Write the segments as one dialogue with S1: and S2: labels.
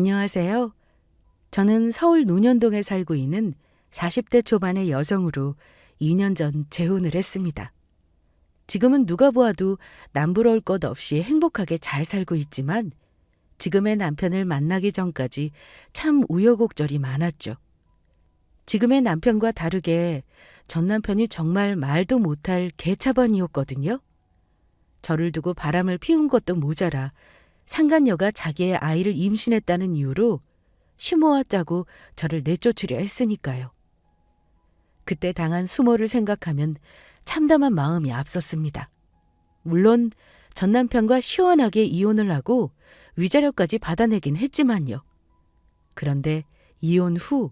S1: 안녕하세요. 저는 서울 논현동에 살고 있는 40대 초반의 여성으로 2년 전 재혼을 했습니다. 지금은 누가 보아도 남부러울 것 없이 행복하게 잘 살고 있지만 지금의 남편을 만나기 전까지 참 우여곡절이 많았죠. 지금의 남편과 다르게 전 남편이 정말 말도 못할 개차반이었거든요. 저를 두고 바람을 피운 것도 모자라 상간녀가 자기의 아이를 임신했다는 이유로 시모아 짜고 저를 내쫓으려 했으니까요. 그때 당한 수모를 생각하면 참담한 마음이 앞섰습니다. 물론 전 남편과 시원하게 이혼을 하고 위자료까지 받아내긴 했지만요. 그런데 이혼 후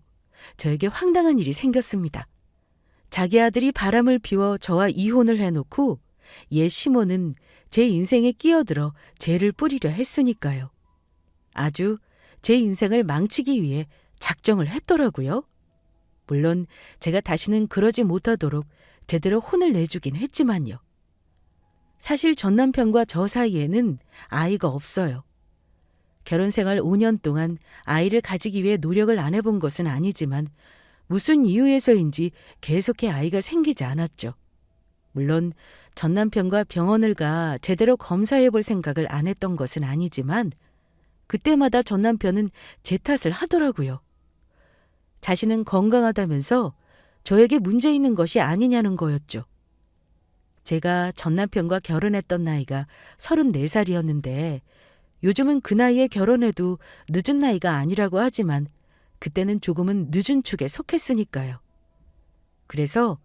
S1: 저에게 황당한 일이 생겼습니다. 자기 아들이 바람을 피워 저와 이혼을 해놓고 옛 시모는 제 인생에 끼어들어 죄를 뿌리려 했으니까요. 아주 제 인생을 망치기 위해 작정을 했더라고요. 물론 제가 다시는 그러지 못하도록 제대로 혼을 내주긴 했지만요. 사실 전 남편과 저 사이에는 아이가 없어요. 결혼 생활 5년 동안 아이를 가지기 위해 노력을 안 해본 것은 아니지만 무슨 이유에서인지 계속해 아이가 생기지 않았죠. 물론 전 남편과 병원을 가 제대로 검사해 볼 생각을 안 했던 것은 아니지만 그때마다 전 남편은 제 탓을 하더라고요. 자신은 건강하다면서 저에게 문제 있는 것이 아니냐는 거였죠. 제가 전 남편과 결혼했던 나이가 34살이었는데 요즘은 그 나이에 결혼해도 늦은 나이가 아니라고 하지만 그때는 조금은 늦은 축에 속했으니까요. 그래서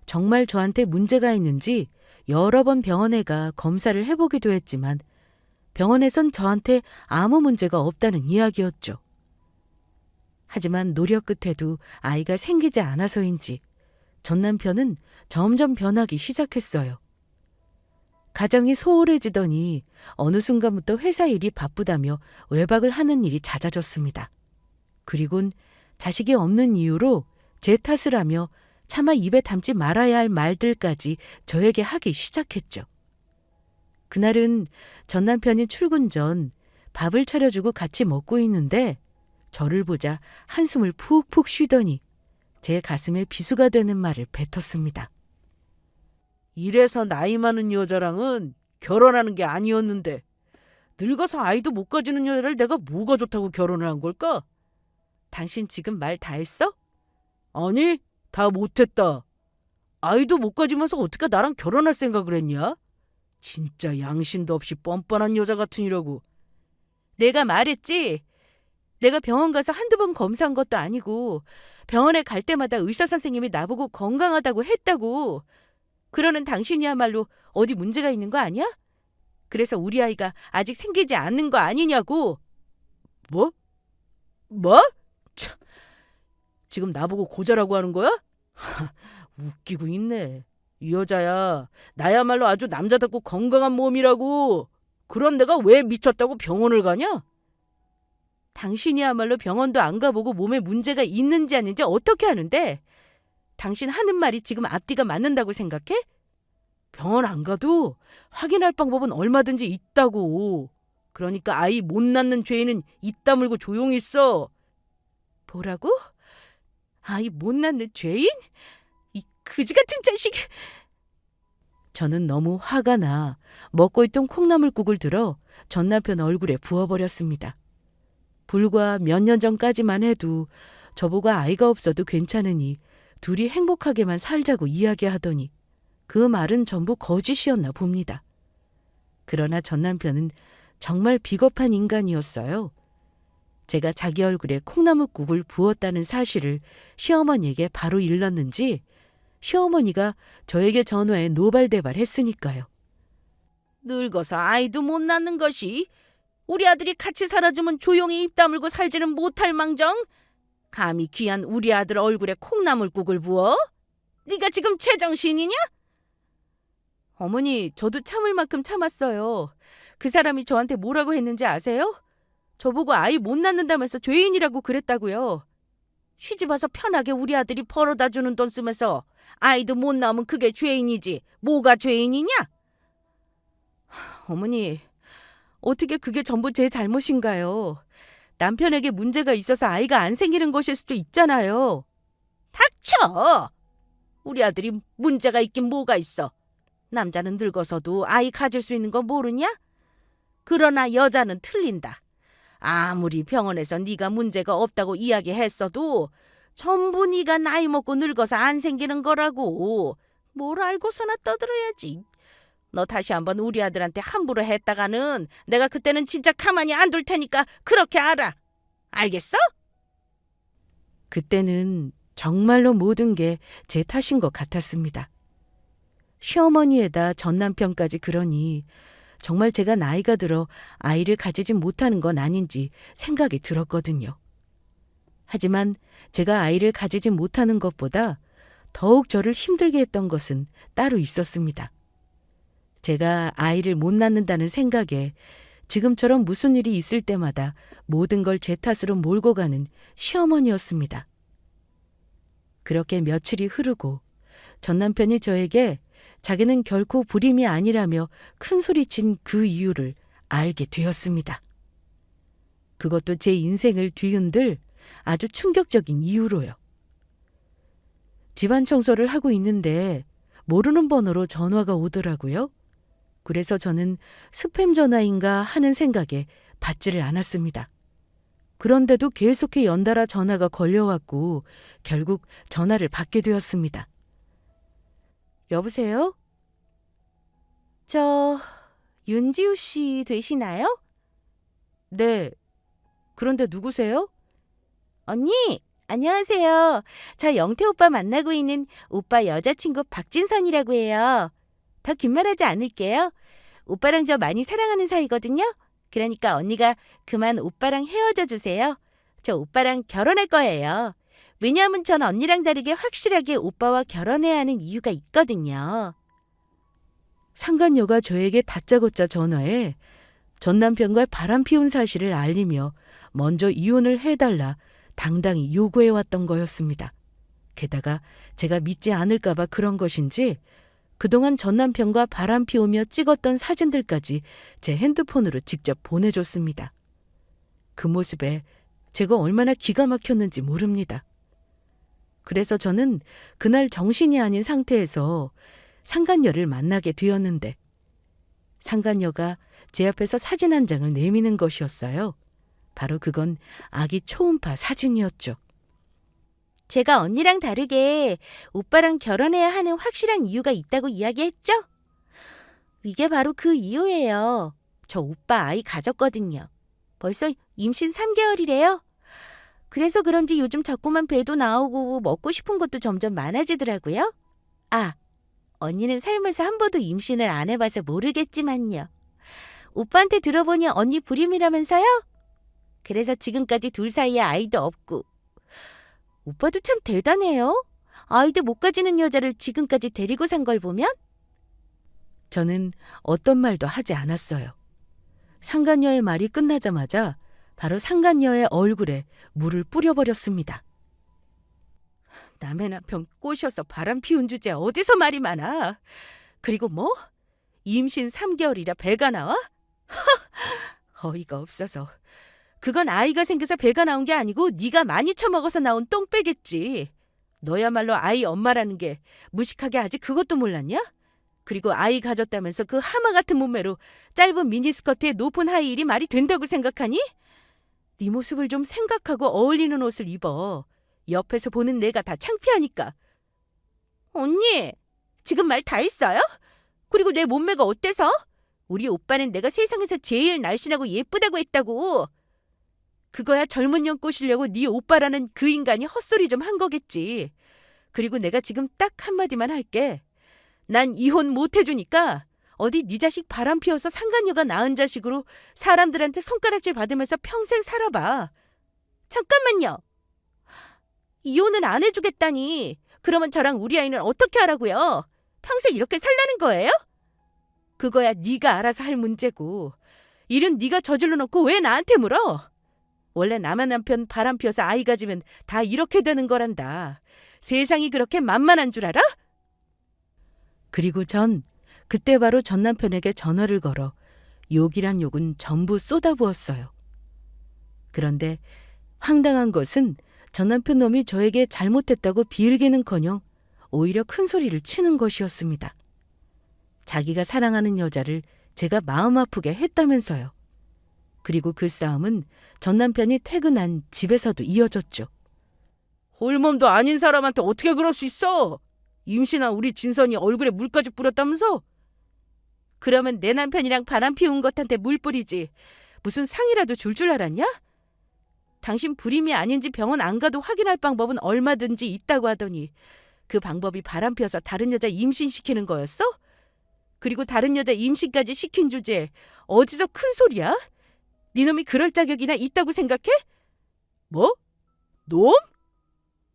S1: 정말 저한테 문제가 있는지 여러 번 병원에 가 검사를 해보기도 했지만 병원에선 저한테 아무 문제가 없다는 이야기였죠. 하지만 노력 끝에도 아이가 생기지 않아서인지 전 남편은 점점 변하기 시작했어요. 가정이 소홀해지더니 어느 순간부터 회사 일이 바쁘다며 외박을 하는 일이 잦아졌습니다. 그리곤 자식이 없는 이유로 제 탓을 하며 차마 입에 담지 말아야 할 말들까지 저에게 하기 시작했죠. 그날은 전 남편이 출근 전 밥을 차려주고 같이 먹고 있는데 저를 보자 한숨을 푹푹 쉬더니 제 가슴에 비수가 되는 말을 뱉었습니다. 이래서 나이 많은 여자랑은 결혼하는 게 아니었는데 늙어서 아이도 못 가지는 여자를 내가 뭐가 좋다고 결혼을 한 걸까? 당신 지금 말 다 했어? 아니, 다 못했다. 아이도 못 가지면서 어떻게 나랑 결혼할 생각을 했냐? 진짜 양심도 없이 뻔뻔한 여자 같으니라고. 내가 말했지. 내가 병원 가서 한두 번 검사한 것도 아니고 병원에 갈 때마다 의사 선생님이 나보고 건강하다고 했다고. 그러는 당신이야말로 어디 문제가 있는 거 아니야? 그래서 우리 아이가 아직 생기지 않는 거 아니냐고. 뭐? 뭐? 참, 지금 나보고 고자라고 하는 거야? 웃기고 있네. 이 여자야, 나야말로 아주 남자답고 건강한 몸이라고. 그런 내가 왜 미쳤다고 병원을 가냐? 당신이야말로 병원도 안 가보고 몸에 문제가 있는지 아닌지 어떻게 아는데? 당신 하는 말이 지금 앞뒤가 맞는다고 생각해? 병원 안 가도 확인할 방법은 얼마든지 있다고. 그러니까 아이 못 낳는 죄인은 입 다물고 조용히 있어. 뭐라고? 아이 못 낳는 죄인? 이 그지 같은 자식. 저는 너무 화가 나 먹고 있던 콩나물국을 들어 전 남편 얼굴에 부어버렸습니다. 불과 몇 년 전까지만 해도 저보고 아이가 없어도 괜찮으니 둘이 행복하게만 살자고 이야기하더니 그 말은 전부 거짓이었나 봅니다. 그러나 전 남편은 정말 비겁한 인간이었어요. 제가 자기 얼굴에 콩나물국을 부었다는 사실을 시어머니에게 바로 일렀는지 시어머니가 저에게 전화해 노발대발했으니까요. 늙어서 아이도 못 낳는 것이 우리 아들이 같이 살아주면 조용히 입 다물고 살지는 못할 망정 감히 귀한 우리 아들 얼굴에 콩나물국을 부어? 네가 지금 제정신이냐? 어머니, 저도 참을 만큼 참았어요. 그 사람이 저한테 뭐라고 했는지 아세요? 저보고 아이 못 낳는다면서 죄인이라고 그랬다고요. 시집 와서 편하게 우리 아들이 벌어다 주는 돈 쓰면서 아이도 못 낳으면 그게 죄인이지. 뭐가 죄인이냐? 어머니, 어떻게 그게 전부 제 잘못인가요? 남편에게 문제가 있어서 아이가 안 생기는 것일 수도 있잖아요.
S2: 닥쳐! 우리 아들이 문제가 있긴 뭐가 있어. 남자는 늙어서도 아이 가질 수 있는 거 모르냐? 그러나 여자는 틀린다. 아무리 병원에서 네가 문제가 없다고 이야기했어도 전부 네가 나이 먹고 늙어서 안 생기는 거라고. 뭘 알고서나 떠들어야지. 너 다시 한번 우리 아들한테 함부로 했다가는 내가 그때는 진짜 가만히 안 둘 테니까 그렇게 알아. 알겠어?
S1: 그때는 정말로 모든 게 제 탓인 것 같았습니다. 시어머니에다 전남편까지 그러니 정말 제가 나이가 들어 아이를 가지지 못하는 건 아닌지 생각이 들었거든요. 하지만 제가 아이를 가지지 못하는 것보다 더욱 저를 힘들게 했던 것은 따로 있었습니다. 제가 아이를 못 낳는다는 생각에 지금처럼 무슨 일이 있을 때마다 모든 걸 제 탓으로 몰고 가는 시어머니였습니다. 그렇게 며칠이 흐르고 전 남편이 저에게 자기는 결코 불임이 아니라며 큰 소리친 그 이유를 알게 되었습니다. 그것도 제 인생을 뒤흔들 아주 충격적인 이유로요. 집안 청소를 하고 있는데 모르는 번호로 전화가 오더라고요. 그래서 저는 스팸 전화인가 하는 생각에 받지를 않았습니다. 그런데도 계속해 연달아 전화가 걸려왔고 결국 전화를 받게 되었습니다. 여보세요? 저 윤지우 씨 되시나요? 네. 그런데 누구세요?
S2: 언니, 안녕하세요. 저 영태 오빠 만나고 있는 오빠 여자친구 박진선이라고 해요. 더 긴 말하지 않을게요. 오빠랑 저 많이 사랑하는 사이거든요. 그러니까 언니가 그만 오빠랑 헤어져 주세요. 저 오빠랑 결혼할 거예요. 왜냐하면 전 언니랑 다르게 확실하게 오빠와 결혼해야 하는 이유가 있거든요.
S1: 상간녀가 저에게 다짜고짜 전화해 전 남편과 바람 피운 사실을 알리며 먼저 이혼을 해달라 당당히 요구해왔던 거였습니다. 게다가 제가 믿지 않을까봐 그런 것인지 그동안 전 남편과 바람 피우며 찍었던 사진들까지 제 핸드폰으로 직접 보내줬습니다. 그 모습에 제가 얼마나 기가 막혔는지 모릅니다. 그래서 저는 그날 정신이 아닌 상태에서 상간녀를 만나게 되었는데 상간녀가 제 앞에서 사진 한 장을 내미는 것이었어요. 바로 그건 아기 초음파 사진이었죠.
S2: 제가 언니랑 다르게 오빠랑 결혼해야 하는 확실한 이유가 있다고 이야기했죠? 이게 바로 그 이유예요. 저 오빠 아이 가졌거든요. 벌써 임신 3개월이래요. 그래서 그런지 요즘 자꾸만 배도 나오고 먹고 싶은 것도 점점 많아지더라고요. 아, 언니는 살면서 한 번도 임신을 안 해봐서 모르겠지만요. 오빠한테 들어보니 언니 불임이라면서요? 그래서 지금까지 둘 사이에 아이도 없고. 오빠도 참 대단해요. 아이도 못 가지는 여자를 지금까지 데리고 산 걸 보면?
S1: 저는 어떤 말도 하지 않았어요. 상간녀의 말이 끝나자마자 바로 상간녀의 얼굴에 물을 뿌려버렸습니다. 남의 남편 꼬셔서 바람 피운 주제 어디서 말이 많아. 그리고 뭐? 임신 3개월이라 배가 나와? 어이가 없어서. 그건 아이가 생겨서 배가 나온 게 아니고 네가 많이 처먹어서 나온 똥배겠지. 너야말로 아이 엄마라는 게 무식하게 아직 그것도 몰랐냐? 그리고 아이 가졌다면서 그 하마 같은 몸매로 짧은 미니스커트에 높은 하이힐이 말이 된다고 생각하니? 네 모습을 좀 생각하고 어울리는 옷을 입어. 옆에서 보는 내가 다 창피하니까.
S2: 언니, 지금 말 다 했어요? 그리고 내 몸매가 어때서? 우리 오빠는 내가 세상에서 제일 날씬하고 예쁘다고 했다고. 그거야 젊은 년 꼬시려고 네 오빠라는 그 인간이 헛소리 좀 한 거겠지. 그리고 내가 지금 딱 한마디만 할게. 난 이혼 못 해주니까 어디 네 자식 바람 피워서 상간녀가 낳은 자식으로 사람들한테 손가락질 받으면서 평생 살아봐. 잠깐만요. 이혼을 안 해주겠다니. 그러면 저랑 우리 아이는 어떻게 하라고요? 평생 이렇게 살라는 거예요? 그거야 네가 알아서 할 문제고. 일은 네가 저질러 놓고 왜 나한테 물어? 원래 남의 남편 바람 피워서 아이 가지면 다 이렇게 되는 거란다. 세상이 그렇게 만만한 줄 알아?
S1: 그리고 전 그때 바로 전 남편에게 전화를 걸어 욕이란 욕은 전부 쏟아부었어요. 그런데 황당한 것은 전 남편 놈이 저에게 잘못했다고 비일기는커녕 오히려 큰 소리를 치는 것이었습니다. 자기가 사랑하는 여자를 제가 마음 아프게 했다면서요. 그리고 그 싸움은 전 남편이 퇴근한 집에서도 이어졌죠. 홀몸도 아닌 사람한테 어떻게 그럴 수 있어? 임신한 우리 진선이 얼굴에 물까지 뿌렸다면서? 그러면 내 남편이랑 바람 피운 것한테 물 뿌리지. 무슨 상이라도 줄 알았냐? 당신 불임이 아닌지 병원 안 가도 확인할 방법은 얼마든지 있다고 하더니 그 방법이 바람 피워서 다른 여자 임신시키는 거였어? 그리고 다른 여자 임신까지 시킨 주제에 어디서 큰 소리야? 네 놈이 그럴 자격이나 있다고 생각해? 뭐? 놈?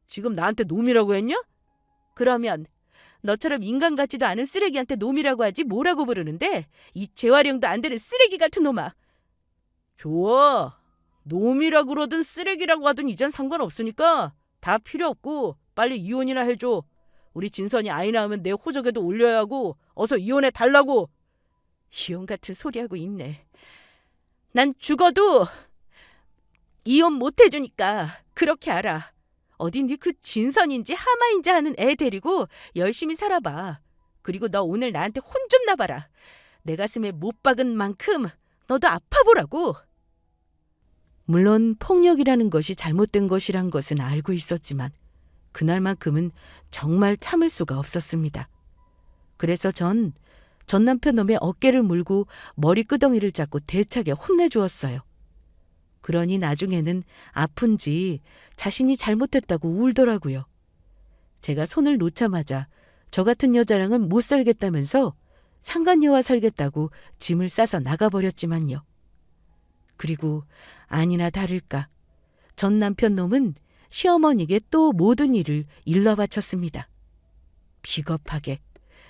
S1: 지금 나한테 놈이라고 했냐? 그러면 너처럼 인간 같지도 않은 쓰레기한테 놈이라고 하지 뭐라고 부르는데 이 재활용도 안 되는 쓰레기 같은 놈아. 좋아. 놈이라 그러든 쓰레기라고 하든 이젠 상관없으니까 다 필요 없고 빨리 이혼이나 해줘. 우리 진선이 아이 낳으면 내 호적에도 올려야 하고 어서 이혼해 달라고. 이혼 같은 소리하고 있네. 난 죽어도 이혼 못 해주니까 그렇게 알아. 어디 네 그 진선인지 하마인지 하는 애 데리고 열심히 살아봐. 그리고 너 오늘 나한테 혼 좀 나봐라. 내 가슴에 못 박은 만큼 너도 아파보라고. 물론 폭력이라는 것이 잘못된 것이란 것은 알고 있었지만 그날만큼은 정말 참을 수가 없었습니다. 그래서 전 남편 놈의 어깨를 물고 머리끄덩이를 잡고 대차게 혼내주었어요. 그러니 나중에는 아픈지 자신이 잘못했다고 울더라고요. 제가 손을 놓자마자 저 같은 여자랑은 못 살겠다면서 상간녀와 살겠다고 짐을 싸서 나가버렸지만요. 그리고 아니나 다를까 전 남편 놈은 시어머니에게 또 모든 일을 일러 바쳤습니다. 비겁하게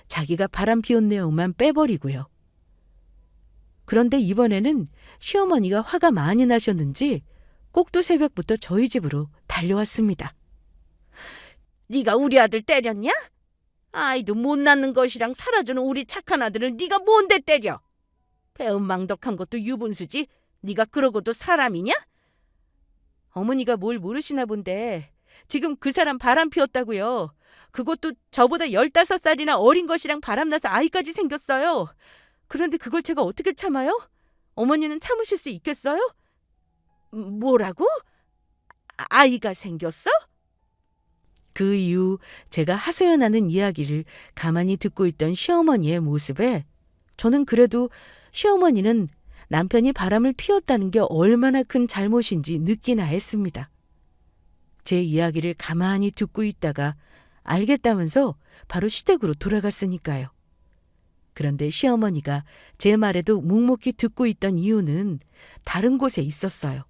S1: 자기가 바람 피운 내용만 빼버리고요. 그런데 이번에는 시어머니가 화가 많이 나셨는지 꼭두 새벽부터 저희 집으로 달려왔습니다. 네가 우리 아들 때렸냐? 아이도 못 낳는 것이랑 살아주는 우리 착한 아들을 네가 뭔데 때려? 배은망덕한 것도 유분수지 네가 그러고도 사람이냐? 어머니가 뭘 모르시나 본데 지금 그 사람 바람 피웠다고요. 그것도 저보다 15살이나 어린 것이랑 바람나서 아이까지 생겼어요. 그런데 그걸 제가 어떻게 참아요? 어머니는 참으실 수 있겠어요? 뭐라고? 아이가 생겼어? 그 이후 제가 하소연하는 이야기를 가만히 듣고 있던 시어머니의 모습에 저는 그래도 시어머니는 남편이 바람을 피웠다는 게 얼마나 큰 잘못인지 느끼나 했습니다. 제 이야기를 가만히 듣고 있다가 알겠다면서 바로 시댁으로 돌아갔으니까요. 그런데 시어머니가 제 말에도 묵묵히 듣고 있던 이유는 다른 곳에 있었어요.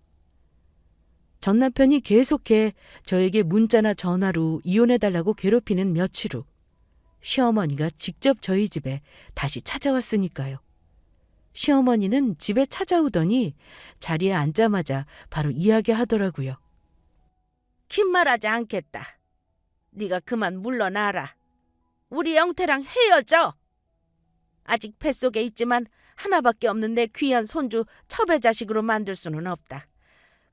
S1: 전 남편이 계속해 저에게 문자나 전화로 이혼해달라고 괴롭히는 며칠 후 시어머니가 직접 저희 집에 다시 찾아왔으니까요. 시어머니는 집에 찾아오더니 자리에 앉자마자 바로 이야기하더라고요. 긴 말하지 않겠다. 네가 그만 물러나라. 우리 영태랑 헤어져. 아직 뱃속에 있지만 하나밖에 없는 내 귀한 손주 첩의 자식으로 만들 수는 없다.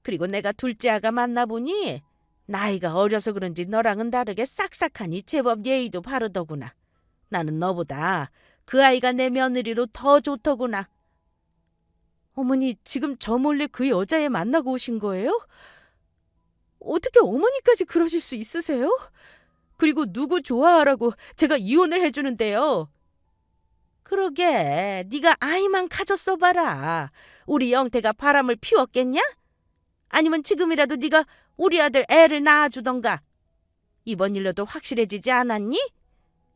S1: 그리고 내가 둘째 아가 만나보니 나이가 어려서 그런지 너랑은 다르게 싹싹하니 제법 예의도 바르더구나. 나는 너보다 그 아이가 내 며느리로 더 좋더구나. 어머니 지금 저 몰래 그 여자애 만나고 오신 거예요? 어떻게 어머니까지 그러실 수 있으세요? 그리고 누구 좋아하라고 제가 이혼을 해주는데요. 그러게 네가 아이만 가졌어 봐라. 우리 영태가 바람을 피웠겠냐? 아니면 지금이라도 네가 우리 아들 애를 낳아주던가. 이번 일로도 확실해지지 않았니?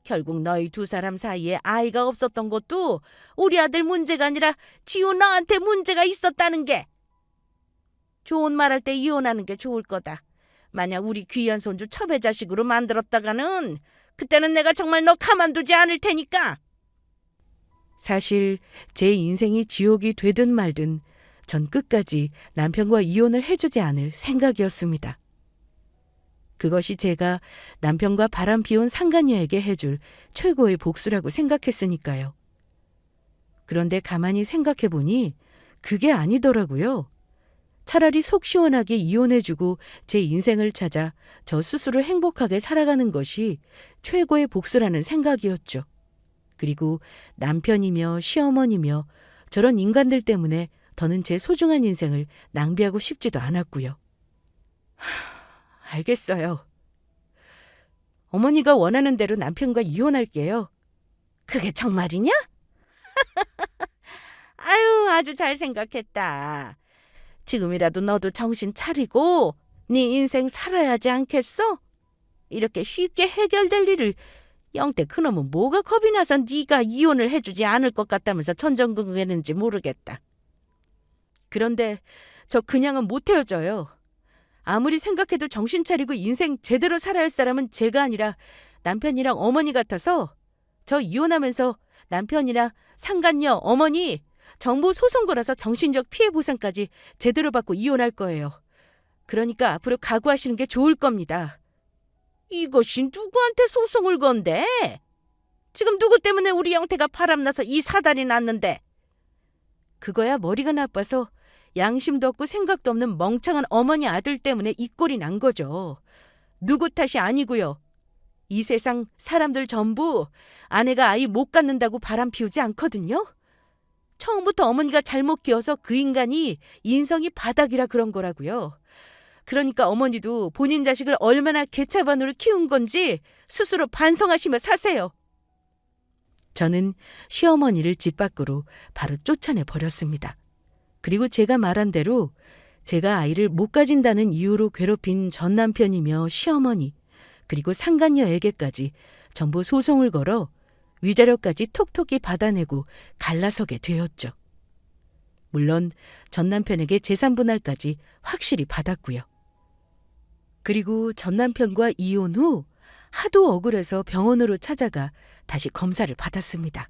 S1: 결국 너희 두 사람 사이에 아이가 없었던 것도 우리 아들 문제가 아니라 지우 너한테 문제가 있었다는 게. 좋은 말할 때 이혼하는 게 좋을 거다. 만약 우리 귀한 손주 첩의 자식으로 만들었다가는 그때는 내가 정말 너 가만두지 않을 테니까. 사실 제 인생이 지옥이 되든 말든 전 끝까지 남편과 이혼을 해주지 않을 생각이었습니다. 그것이 제가 남편과 바람 피운 상간녀에게 해줄 최고의 복수라고 생각했으니까요. 그런데 가만히 생각해보니 그게 아니더라고요. 차라리 속 시원하게 이혼해주고 제 인생을 찾아 저 스스로 행복하게 살아가는 것이 최고의 복수라는 생각이었죠. 그리고 남편이며 시어머니며 저런 인간들 때문에 더는 제 소중한 인생을 낭비하고 싶지도 않았고요. 알겠어요. 어머니가 원하는 대로 남편과 이혼할게요.
S2: 그게 정말이냐? 아유, 아주 잘 생각했다. 지금이라도 너도 정신 차리고 네 인생 살아야지 않겠어? 이렇게 쉽게 해결될 일을 영태 그놈은 뭐가 겁이 나서 네가 이혼을 해주지 않을 것 같다면서 전전긍긍했는지 모르겠다.
S1: 그런데 저 그냥은 못 헤어져요. 아무리 생각해도 정신 차리고 인생 제대로 살아야 할 사람은 제가 아니라 남편이랑 어머니 같아서 저 이혼하면서 남편이나 상간녀, 어머니 정보 소송 걸어서 정신적 피해 보상까지 제대로 받고 이혼할 거예요. 그러니까 앞으로 각오하시는 게 좋을 겁니다.
S2: 이것이 누구한테 소송을 건데? 지금 누구 때문에 우리 영태가 바람나서 이 사단이 났는데?
S1: 그거야 머리가 나빠서 양심도 없고 생각도 없는 멍청한 어머니 아들 때문에 이 꼴이 난 거죠. 누구 탓이 아니고요. 이 세상 사람들 전부 아내가 아이 못 갖는다고 바람 피우지 않거든요. 처음부터 어머니가 잘못 키워서 그 인간이 인성이 바닥이라 그런 거라고요. 그러니까 어머니도 본인 자식을 얼마나 개차반으로 키운 건지 스스로 반성하시며 사세요. 저는 시어머니를 집 밖으로 바로 쫓아내 버렸습니다. 그리고 제가 말한 대로 제가 아이를 못 가진다는 이유로 괴롭힌 전 남편이며 시어머니 그리고 상간녀에게까지 전부 소송을 걸어 위자료까지 톡톡히 받아내고 갈라서게 되었죠. 물론 전 남편에게 재산 분할까지 확실히 받았고요. 그리고 전 남편과 이혼 후 하도 억울해서 병원으로 찾아가 다시 검사를 받았습니다.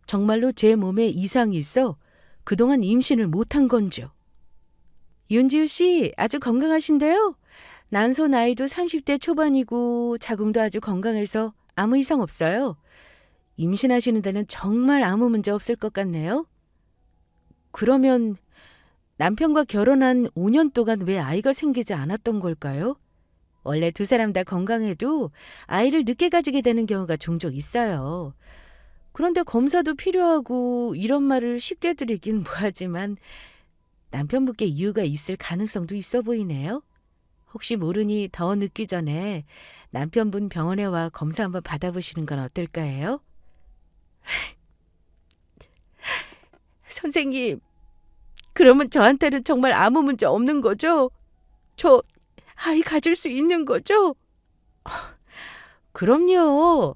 S1: 정말로 제 몸에 이상이 있어 그동안 임신을 못한 건죠. 윤지우 씨 아주 건강하신데요? 난소 나이도 30대 초반이고 자궁도 아주 건강해서 아무 이상 없어요. 임신하시는 데는 정말 아무 문제 없을 것 같네요. 그러면 남편과 결혼한 5년 동안 왜 아이가 생기지 않았던 걸까요? 원래 두 사람 다 건강해도 아이를 늦게 가지게 되는 경우가 종종 있어요. 그런데 검사도 필요하고 이런 말을 쉽게 드리긴 뭐하지만 남편분께 이유가 있을 가능성도 있어 보이네요. 혹시 모르니 더 늦기 전에 남편분 병원에 와 검사 한번 받아보시는 건 어떨까 해요?
S2: 선생님, 그러면 저한테는 정말 아무 문제 없는 거죠? 저 아이 가질 수 있는 거죠?
S1: 그럼요.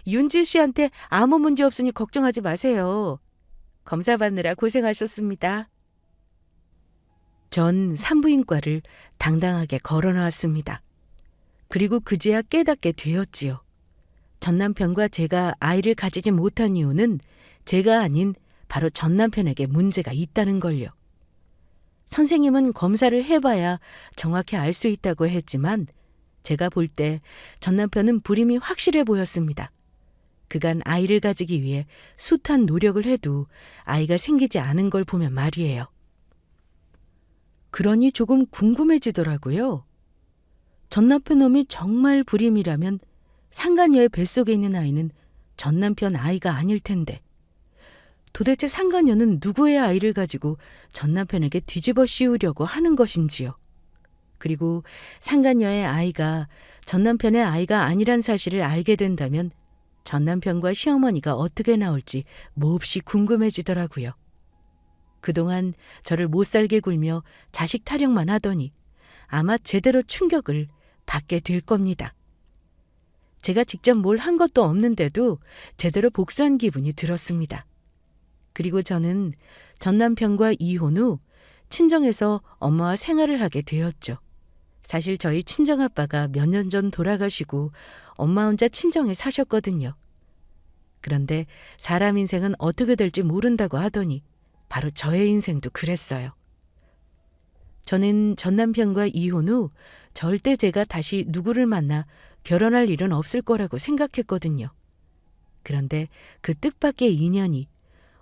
S1: 윤지우 씨한테 아무 문제 없으니 걱정하지 마세요. 검사 받느라 고생하셨습니다. 전 산부인과를 당당하게 걸어나왔습니다. 그리고 그제야 깨닫게 되었지요. 전 남편과 제가 아이를 가지지 못한 이유는 제가 아닌 바로 전 남편에게 문제가 있다는 걸요. 선생님은 검사를 해봐야 정확히 알 수 있다고 했지만 제가 볼 때 전 남편은 불임이 확실해 보였습니다. 그간 아이를 가지기 위해 숱한 노력을 해도 아이가 생기지 않은 걸 보면 말이에요. 그러니 조금 궁금해지더라고요. 전 남편 놈이 정말 불임이라면 상간녀의 뱃속에 있는 아이는 전 남편 아이가 아닐 텐데 도대체 상간녀는 누구의 아이를 가지고 전 남편에게 뒤집어 씌우려고 하는 것인지요. 그리고 상간녀의 아이가 전 남편의 아이가 아니란 사실을 알게 된다면 전 남편과 시어머니가 어떻게 나올지 몹시 궁금해지더라고요. 그동안 저를 못살게 굴며 자식 타령만 하더니 아마 제대로 충격을 받게 될 겁니다. 제가 직접 뭘 한 것도 없는데도 제대로 복수한 기분이 들었습니다. 그리고 저는 전 남편과 이혼 후 친정에서 엄마와 생활을 하게 되었죠. 사실 저희 친정아빠가 몇 년 전 돌아가시고 엄마 혼자 친정에 사셨거든요. 그런데 사람 인생은 어떻게 될지 모른다고 하더니 바로 저의 인생도 그랬어요. 저는 전 남편과 이혼 후 절대 제가 다시 누구를 만나 결혼할 일은 없을 거라고 생각했거든요. 그런데 그 뜻밖의 인연이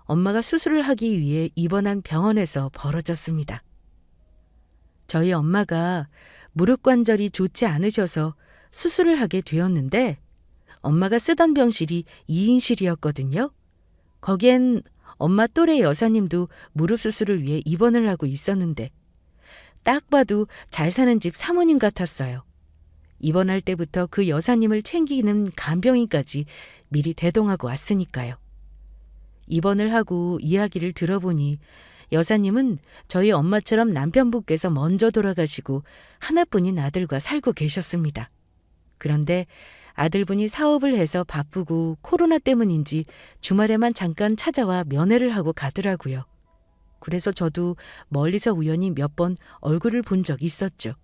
S1: 엄마가 수술을 하기 위해 입원한 병원에서 벌어졌습니다. 저희 엄마가 무릎 관절이 좋지 않으셔서 수술을 하게 되었는데 엄마가 쓰던 병실이 2인실이었거든요. 거기엔 엄마 또래 여사님도 무릎 수술을 위해 입원을 하고 있었는데 딱 봐도 잘 사는 집 사모님 같았어요. 입원할 때부터 그 여사님을 챙기는 간병인까지 미리 대동하고 왔으니까요. 입원을 하고 이야기를 들어보니 여사님은 저희 엄마처럼 남편분께서 먼저 돌아가시고 하나뿐인 아들과 살고 계셨습니다. 그런데 아들분이 사업을 해서 바쁘고 코로나 때문인지 주말에만 잠깐 찾아와 면회를 하고 가더라고요. 그래서 저도 멀리서 우연히 몇 번 얼굴을 본 적이 있었죠.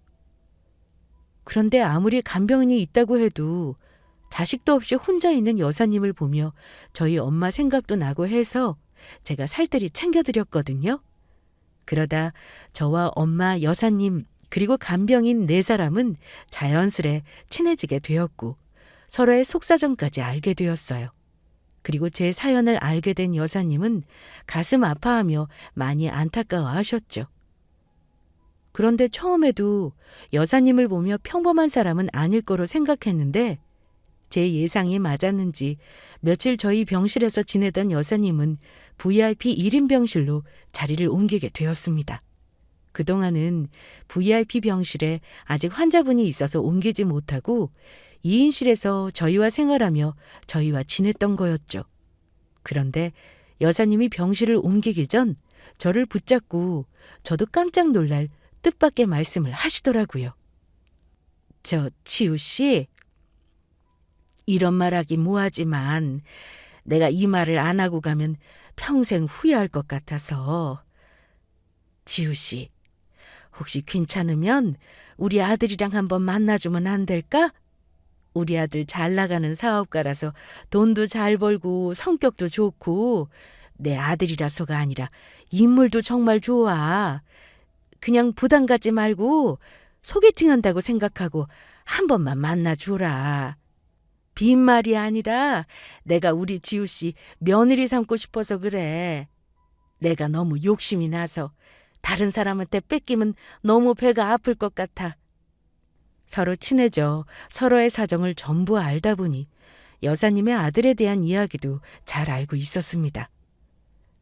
S1: 그런데 아무리 간병인이 있다고 해도 자식도 없이 혼자 있는 여사님을 보며 저희 엄마 생각도 나고 해서 제가 살뜰히 챙겨드렸거든요. 그러다 저와 엄마, 여사님, 그리고 간병인 4사람은 자연스레 친해지게 되었고 서로의 속사정까지 알게 되었어요. 그리고 제 사연을 알게 된 여사님은 가슴 아파하며 많이 안타까워하셨죠. 그런데 처음에도 여사님을 보며 평범한 사람은 아닐 거로 생각했는데 제 예상이 맞았는지 며칠 저희 병실에서 지내던 여사님은 VIP 1인 병실로 자리를 옮기게 되었습니다. 그동안은 VIP 병실에 아직 환자분이 있어서 옮기지 못하고 2인실에서 저희와 생활하며 저희와 지냈던 거였죠. 그런데 여사님이 병실을 옮기기 전 저를 붙잡고 저도 깜짝 놀랄 뜻밖의 말씀을 하시더라고요. 치우 씨, 이런 말하기 뭐하지만 내가 이 말을 안 하고 가면 평생 후회할 것 같아서. 지우 씨, 혹시 괜찮으면 우리 아들이랑 한번 만나주면 안 될까? 우리 아들 잘 나가는 사업가라서 돈도 잘 벌고 성격도 좋고 내 아들이라서가 아니라 인물도 정말 좋아. 그냥 부담 갖지 말고 소개팅 한다고 생각하고 한 번만 만나주라. 빈말이 아니라 내가 우리 지우 씨 며느리 삼고 싶어서 그래. 내가 너무 욕심이 나서 다른 사람한테 뺏기면 너무 배가 아플 것 같아. 서로 친해져 서로의 사정을 전부 알다 보니 여사님의 아들에 대한 이야기도 잘 알고 있었습니다.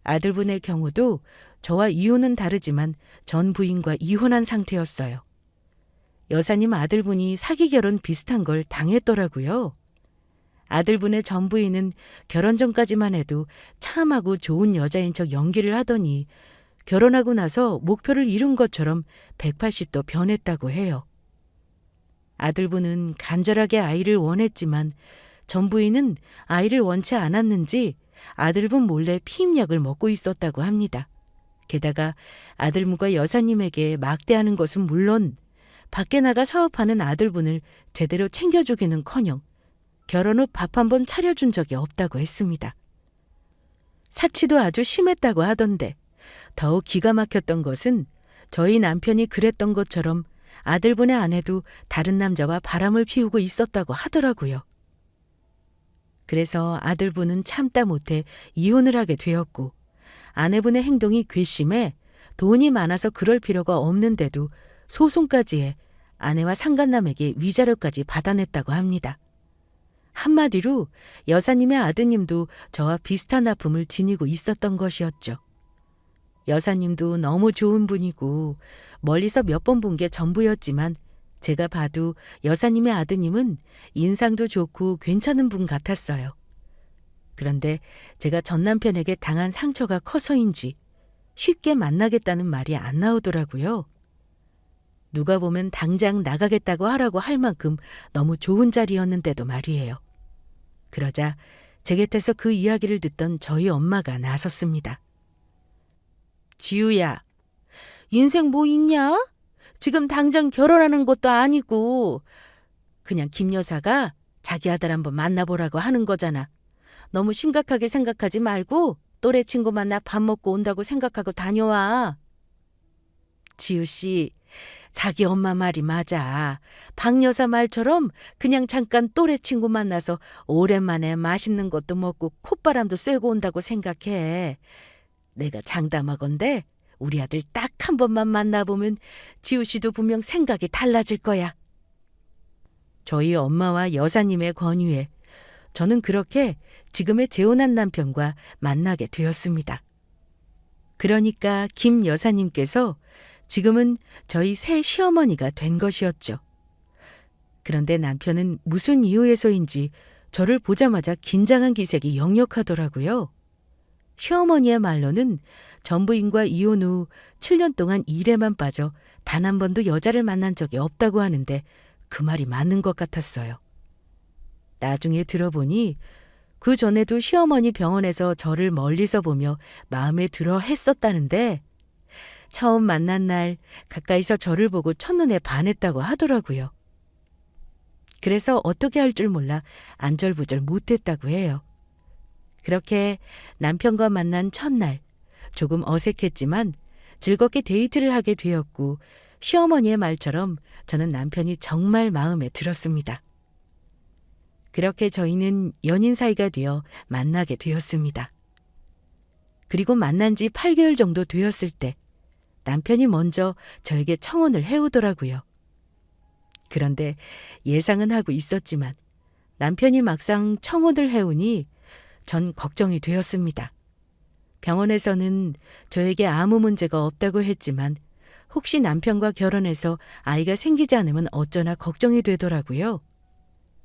S1: 아들분의 경우도 저와 이유는 다르지만 전 부인과 이혼한 상태였어요. 여사님 아들분이 사기 결혼 비슷한 걸 당했더라고요. 아들분의 전 부인은 결혼 전까지만 해도 참하고 좋은 여자인 척 연기를 하더니 결혼하고 나서 목표를 이룬 것처럼 180도 변했다고 해요. 아들분은 간절하게 아이를 원했지만 전 부인은 아이를 원치 않았는지 아들분 몰래 피임약을 먹고 있었다고 합니다. 게다가 아들분과 여사님에게 막대하는 것은 물론 밖에 나가 사업하는 아들분을 제대로 챙겨주기는커녕 결혼 후 밥 한 번 차려준 적이 없다고 했습니다. 사치도 아주 심했다고 하던데 더욱 기가 막혔던 것은 저희 남편이 그랬던 것처럼 아들분의 아내도 다른 남자와 바람을 피우고 있었다고 하더라고요. 그래서 아들분은 참다 못해 이혼을 하게 되었고 아내분의 행동이 괘씸해 돈이 많아서 그럴 필요가 없는데도 소송까지 해 아내와 상간남에게 위자료까지 받아냈다고 합니다. 한마디로 여사님의 아드님도 저와 비슷한 아픔을 지니고 있었던 것이었죠. 여사님도 너무 좋은 분이고 멀리서 몇 번 본 게 전부였지만 제가 봐도 여사님의 아드님은 인상도 좋고 괜찮은 분 같았어요. 그런데 제가 전 남편에게 당한 상처가 커서인지 쉽게 만나겠다는 말이 안 나오더라고요. 누가 보면 당장 나가겠다고 하라고 할 만큼 너무 좋은 자리였는데도 말이에요. 그러자 제 곁에서 그 이야기를 듣던 저희 엄마가 나섰습니다. 지우야, 인생 뭐 있냐? 지금 당장 결혼하는 것도 아니고 그냥 김 여사가 자기 아들 한번 만나보라고 하는 거잖아. 너무 심각하게 생각하지 말고 또래 친구 만나 밥 먹고 온다고 생각하고 다녀와. 지우 씨, 자기 엄마 말이 맞아. 박 여사 말처럼 그냥 잠깐 또래 친구 만나서 오랜만에 맛있는 것도 먹고 콧바람도 쐬고 온다고 생각해. 내가 장담하건대 우리 아들 딱 한 번만 만나보면 지우 씨도 분명 생각이 달라질 거야. 저희 엄마와 여사님의 권유에 저는 그렇게 지금의 재혼한 남편과 만나게 되었습니다. 그러니까 김 여사님께서 지금은 저희 새 시어머니가 된 것이었죠. 그런데 남편은 무슨 이유에서인지 저를 보자마자 긴장한 기색이 역력하더라고요. 시어머니의 말로는 전부인과 이혼 후 7년 동안 일에만 빠져 단 한 번도 여자를 만난 적이 없다고 하는데 그 말이 맞는 것 같았어요. 나중에 들어보니 그 전에도 시어머니 병원에서 저를 멀리서 보며 마음에 들어 했었다는데 처음 만난 날 가까이서 저를 보고 첫눈에 반했다고 하더라고요. 그래서 어떻게 할 줄 몰라 안절부절 못했다고 해요. 그렇게 남편과 만난 첫날 조금 어색했지만 즐겁게 데이트를 하게 되었고 시어머니의 말처럼 저는 남편이 정말 마음에 들었습니다. 그렇게 저희는 연인 사이가 되어 만나게 되었습니다. 그리고 만난 지 8개월 정도 되었을 때 남편이 먼저 저에게 청혼을 해오더라고요. 그런데 예상은 하고 있었지만 남편이 막상 청혼을 해오니 전 걱정이 되었습니다. 병원에서는 저에게 아무 문제가 없다고 했지만 혹시 남편과 결혼해서 아이가 생기지 않으면 어쩌나 걱정이 되더라고요.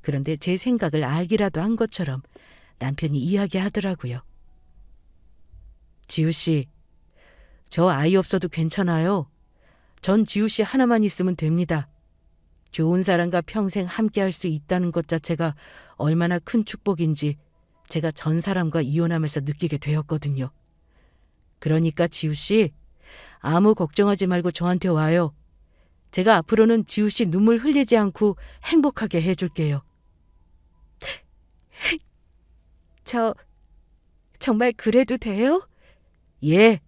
S1: 그런데 제 생각을 알기라도 한 것처럼 남편이 이야기하더라고요. 지우 씨, 저 아이 없어도 괜찮아요. 전 지우 씨 하나만 있으면 됩니다. 좋은 사람과 평생 함께할 수 있다는 것 자체가 얼마나 큰 축복인지 제가 전 사람과 이혼하면서 느끼게 되었거든요. 그러니까 지우 씨, 아무 걱정하지 말고 저한테 와요. 제가 앞으로는 지우 씨 눈물 흘리지 않고 행복하게 해줄게요. 저 정말 그래도 돼요? 예,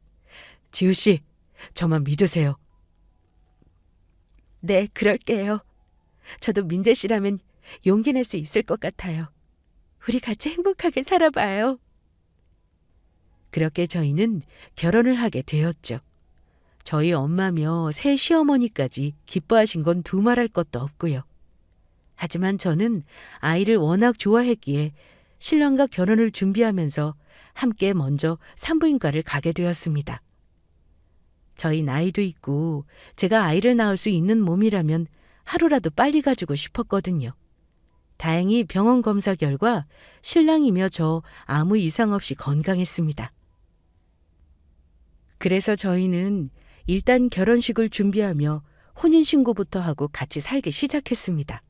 S1: 지우 씨, 저만 믿으세요. 네, 그럴게요. 저도 민재 씨라면 용기 낼 수 있을 것 같아요. 우리 같이 행복하게 살아봐요. 그렇게 저희는 결혼을 하게 되었죠. 저희 엄마며 새 시어머니까지 기뻐하신 건 두말할 것도 없고요. 하지만 저는 아이를 워낙 좋아했기에 신랑과 결혼을 준비하면서 함께 먼저 산부인과를 가게 되었습니다. 저희 나이도 있고 제가 아이를 낳을 수 있는 몸이라면 하루라도 빨리 가지고 싶었거든요. 다행히 병원 검사 결과 신랑이며 저 아무 이상 없이 건강했습니다. 그래서 저희는 일단 결혼식을 준비하며 혼인신고부터 하고 같이 살기 시작했습니다.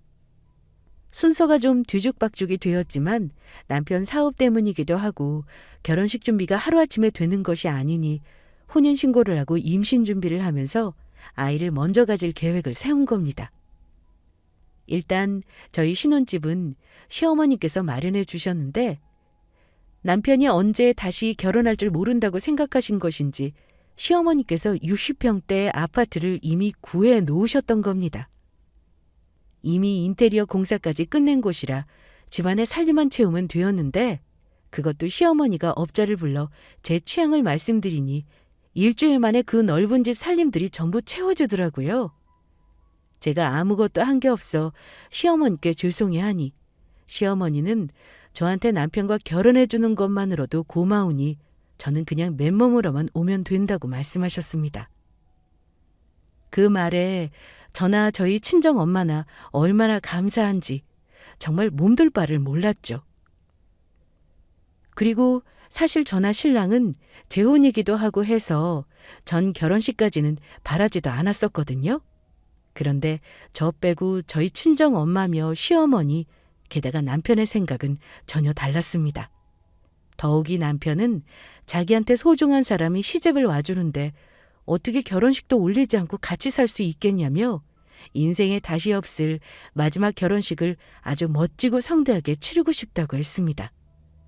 S1: 순서가 좀 뒤죽박죽이 되었지만 남편 사업 때문이기도 하고 결혼식 준비가 하루아침에 되는 것이 아니니 혼인신고를 하고 임신 준비를 하면서 아이를 먼저 가질 계획을 세운 겁니다. 일단 저희 신혼집은 시어머니께서 마련해 주셨는데 남편이 언제 다시 결혼할 줄 모른다고 생각하신 것인지 시어머니께서 60평대 아파트를 이미 구해 놓으셨던 겁니다. 이미 인테리어 공사까지 끝낸 곳이라 집안에 살림만 채우면 되었는데 그것도 시어머니가 업자를 불러 제 취향을 말씀드리니 일주일 만에 그 넓은 집 살림들이 전부 채워지더라고요. 제가 아무것도 한 게 없어 시어머니께 죄송해하니 시어머니는 저한테 남편과 결혼해 주는 것만으로도 고마우니 저는 그냥 맨몸으로만 오면 된다고 말씀하셨습니다. 그 말에 저나 저희 친정 엄마나 얼마나 감사한지 정말 몸둘 바를 몰랐죠. 그리고 사실 저나 신랑은 재혼이기도 하고 해서 전 결혼식까지는 바라지도 않았었거든요. 그런데 저 빼고 저희 친정 엄마며 시어머니, 게다가 남편의 생각은 전혀 달랐습니다. 더욱이 남편은 자기한테 소중한 사람이 시집을 와주는데 어떻게 결혼식도 올리지 않고 같이 살 수 있겠냐며 인생에 다시 없을 마지막 결혼식을 아주 멋지고 성대하게 치르고 싶다고 했습니다.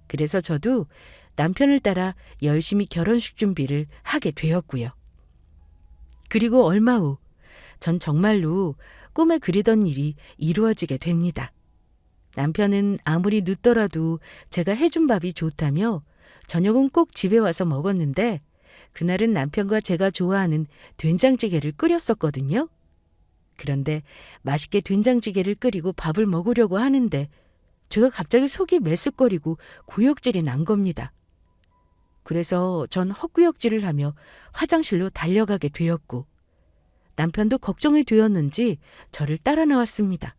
S1: 그래서 저도 남편을 따라 열심히 결혼식 준비를 하게 되었고요. 그리고 얼마 후 전 정말로 꿈에 그리던 일이 이루어지게 됩니다. 남편은 아무리 늦더라도 제가 해준 밥이 좋다며 저녁은 꼭 집에 와서 먹었는데 그날은 남편과 제가 좋아하는 된장찌개를 끓였었거든요. 그런데 맛있게 된장찌개를 끓이고 밥을 먹으려고 하는데 제가 갑자기 속이 메스꺼리고 구역질이 난 겁니다. 그래서 전 헛구역질을 하며 화장실로 달려가게 되었고 남편도 걱정이 되었는지 저를 따라 나왔습니다.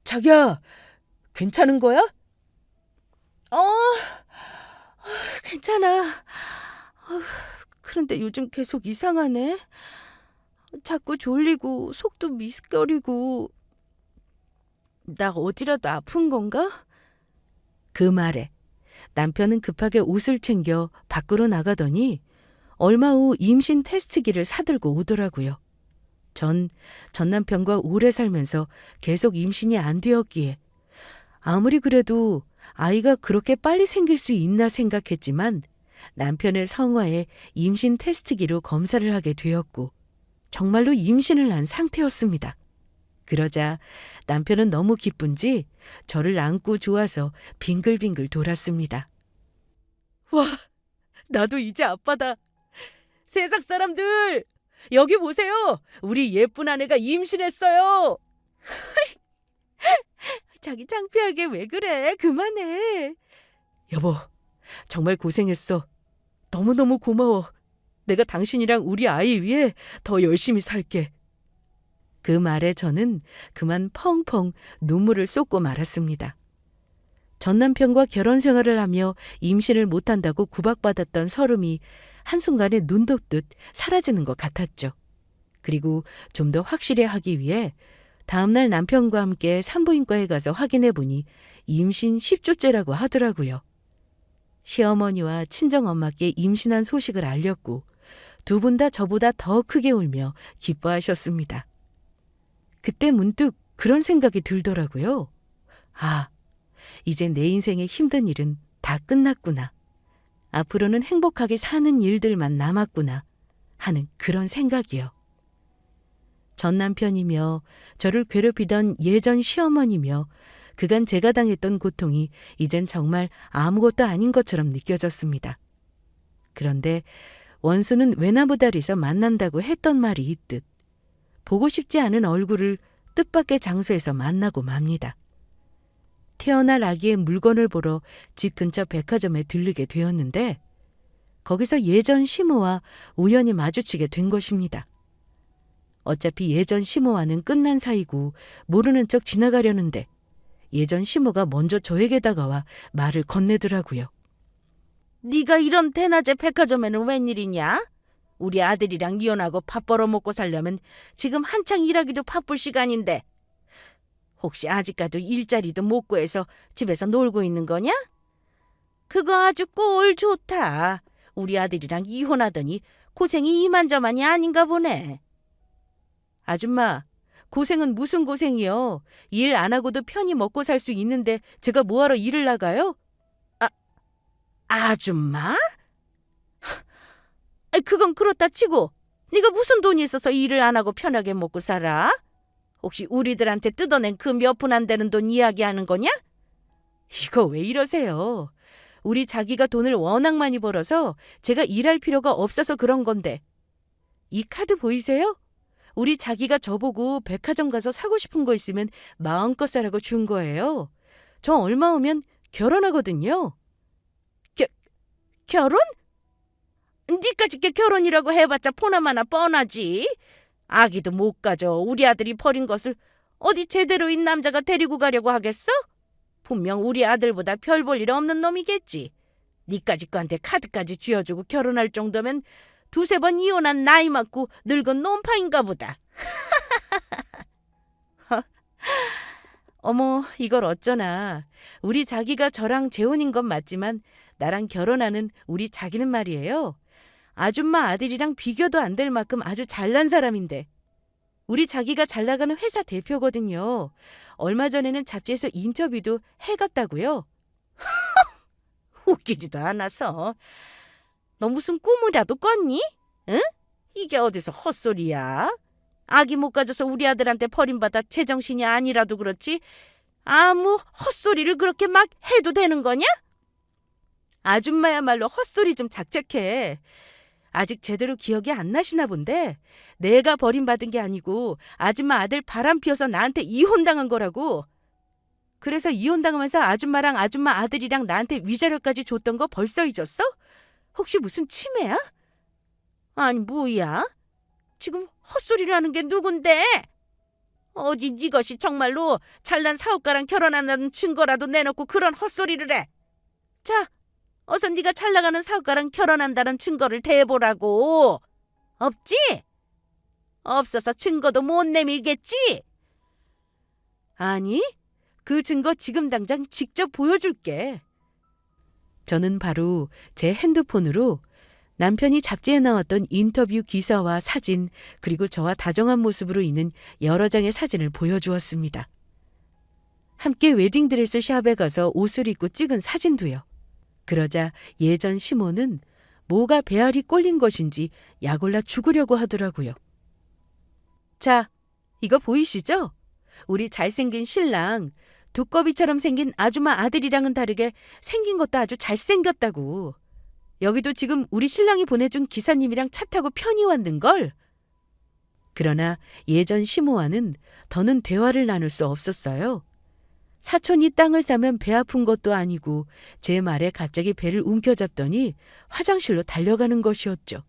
S1: 자기야, 괜찮은 거야?
S2: 괜찮아. 그런데 요즘 계속 이상하네. 자꾸 졸리고 속도 미스거리고. 나 어디라도 아픈 건가?
S1: 그 말에 남편은 급하게 옷을 챙겨 밖으로 나가더니 얼마 후 임신 테스트기를 사들고 오더라고요. 전 남편과 오래 살면서 계속 임신이 안 되었기에 아무리 그래도 아이가 그렇게 빨리 생길 수 있나 생각했지만 남편의 성화에 임신 테스트기로 검사를 하게 되었고 정말로 임신을 한 상태였습니다. 그러자 남편은 너무 기쁜지 저를 안고 좋아서 빙글빙글 돌았습니다. 와, 나도 이제 아빠다. 세상 사람들, 여기 보세요. 우리 예쁜 아내가 임신했어요.
S2: 자기 창피하게 왜 그래? 그만해.
S1: 여보, 정말 고생했어. 너무너무 고마워. 내가 당신이랑 우리 아이 위해 더 열심히 살게. 그 말에 저는 그만 펑펑 눈물을 쏟고 말았습니다. 전 남편과 결혼 생활을 하며 임신을 못한다고 구박받았던 서름이 한순간에 눈 덮듯 사라지는 것 같았죠. 그리고 좀 더 확실히 하기 위해 다음날 남편과 함께 산부인과에 가서 확인해 보니 임신 10주째라고 하더라고요. 시어머니와 친정엄마께 임신한 소식을 알렸고 두 분 다 저보다 더 크게 울며 기뻐하셨습니다. 그때 문득 그런 생각이 들더라고요. 아, 이제 내 인생의 힘든 일은 다 끝났구나. 앞으로는 행복하게 사는 일들만 남았구나 하는 그런 생각이요. 전 남편이며 저를 괴롭히던 예전 시어머니며 그간 제가 당했던 고통이 이젠 정말 아무것도 아닌 것처럼 느껴졌습니다. 그런데 원수는 외나무다리에서 만난다고 했던 말이 있듯 보고 싶지 않은 얼굴을 뜻밖의 장소에서 만나고 맙니다. 태어날 아기의 물건을 보러 집 근처 백화점에 들르게 되었는데 거기서 예전 시모와 우연히 마주치게 된 것입니다. 어차피 예전 시모와는 끝난 사이고 모르는 척 지나가려는데 예전 시모가 먼저 저에게 다가와 말을 건네더라고요.
S2: 네가 이런 대낮에 백화점에는 웬일이냐? 우리 아들이랑 이혼하고 밥 벌어먹고 살려면 지금 한창 일하기도 바쁠 시간인데 혹시 아직까지 일자리도 못 구해서 집에서 놀고 있는 거냐? 그거 아주 꼴 좋다. 우리 아들이랑 이혼하더니 고생이 이만저만이 아닌가 보네.
S1: 아줌마, 고생은 무슨 고생이요? 일 안 하고도 편히 먹고 살 수 있는데 제가 뭐하러 일을 나가요?
S2: 아줌마? 그건 그렇다 치고 네가 무슨 돈이 있어서 일을 안 하고 편하게 먹고 살아? 혹시 우리들한테 뜯어낸 그 몇 푼 안 되는 돈 이야기하는 거냐?
S1: 이거 왜 이러세요? 우리 자기가 돈을 워낙 많이 벌어서 제가 일할 필요가 없어서 그런 건데. 이 카드 보이세요? 우리 자기가 저보고 백화점 가서 사고 싶은 거 있으면 마음껏 사라고 준 거예요. 저 얼마 오면 결혼하거든요.
S2: 결혼? 니까짓 게 결혼이라고 해봤자 포나마나 뻔하지. 아기도 못 가져 우리 아들이 버린 것을 어디 제대로인 남자가 데리고 가려고 하겠어? 분명 우리 아들보다 별 볼 일 없는 놈이겠지. 니까짓 거한테 카드까지 쥐어주고 결혼할 정도면 두세 번 이혼한 나이 많고 늙은 놈파인가 보다.
S1: 어머, 이걸 어쩌나. 우리 자기가 저랑 재혼인 건 맞지만 나랑 결혼하는 우리 자기는 말이에요. 아줌마 아들이랑 비교도 안 될 만큼 아주 잘난 사람인데. 우리 자기가 잘 나가는 회사 대표거든요. 얼마 전에는 잡지에서 인터뷰도 해갔다고요.
S2: 웃기지도 않아서. 너 무슨 꿈이라도 꿨니? 응? 이게 어디서 헛소리야? 아기 못 가져서 우리 아들한테 버림받아 제정신이 아니라도 그렇지 아무 헛소리를 그렇게 막 해도 되는 거냐? 아줌마야말로 헛소리 좀 작작해. 아직 제대로 기억이 안 나시나 본데 내가 버림받은 게 아니고 아줌마 아들 바람 피워서 나한테 이혼당한 거라고. 그래서 이혼당하면서 아줌마랑 아줌마 아들이랑 나한테 위자료까지 줬던 거 벌써 잊었어? 혹시 무슨 치매야? 아니 뭐야? 지금 헛소리를 하는 게 누군데? 어디 이것이 정말로 잘난 사업가랑 결혼한다는 증거라도 내놓고 그런 헛소리를 해. 자, 어서 네가 잘 나가는 사업가랑 결혼한다는 증거를 대보라고. 없지? 없어서 증거도 못 내밀겠지? 아니, 그 증거 지금 당장 직접 보여줄게. 저는 바로 제 핸드폰으로 남편이 잡지에 나왔던 인터뷰 기사와 사진, 그리고 저와 다정한 모습으로 있는 여러 장의 사진을 보여주었습니다. 함께 웨딩드레스 샵에 가서 옷을 입고 찍은 사진도요. 그러자 예전 시모는 뭐가 배알이 꼴린 것인지 약올라 죽으려고 하더라고요. 자, 이거 보이시죠? 우리 잘생긴 신랑, 두꺼비처럼 생긴 아줌마 아들이랑은 다르게 생긴 것도 아주 잘생겼다고. 여기도 지금 우리 신랑이 보내준 기사님이랑 차 타고 편히 왔는걸. 그러나 예전 시모와는 더는 대화를 나눌 수 없었어요. 사촌이 땅을 사면 배 아픈 것도 아니고 제 말에 갑자기 배를 움켜잡더니 화장실로 달려가는 것이었죠.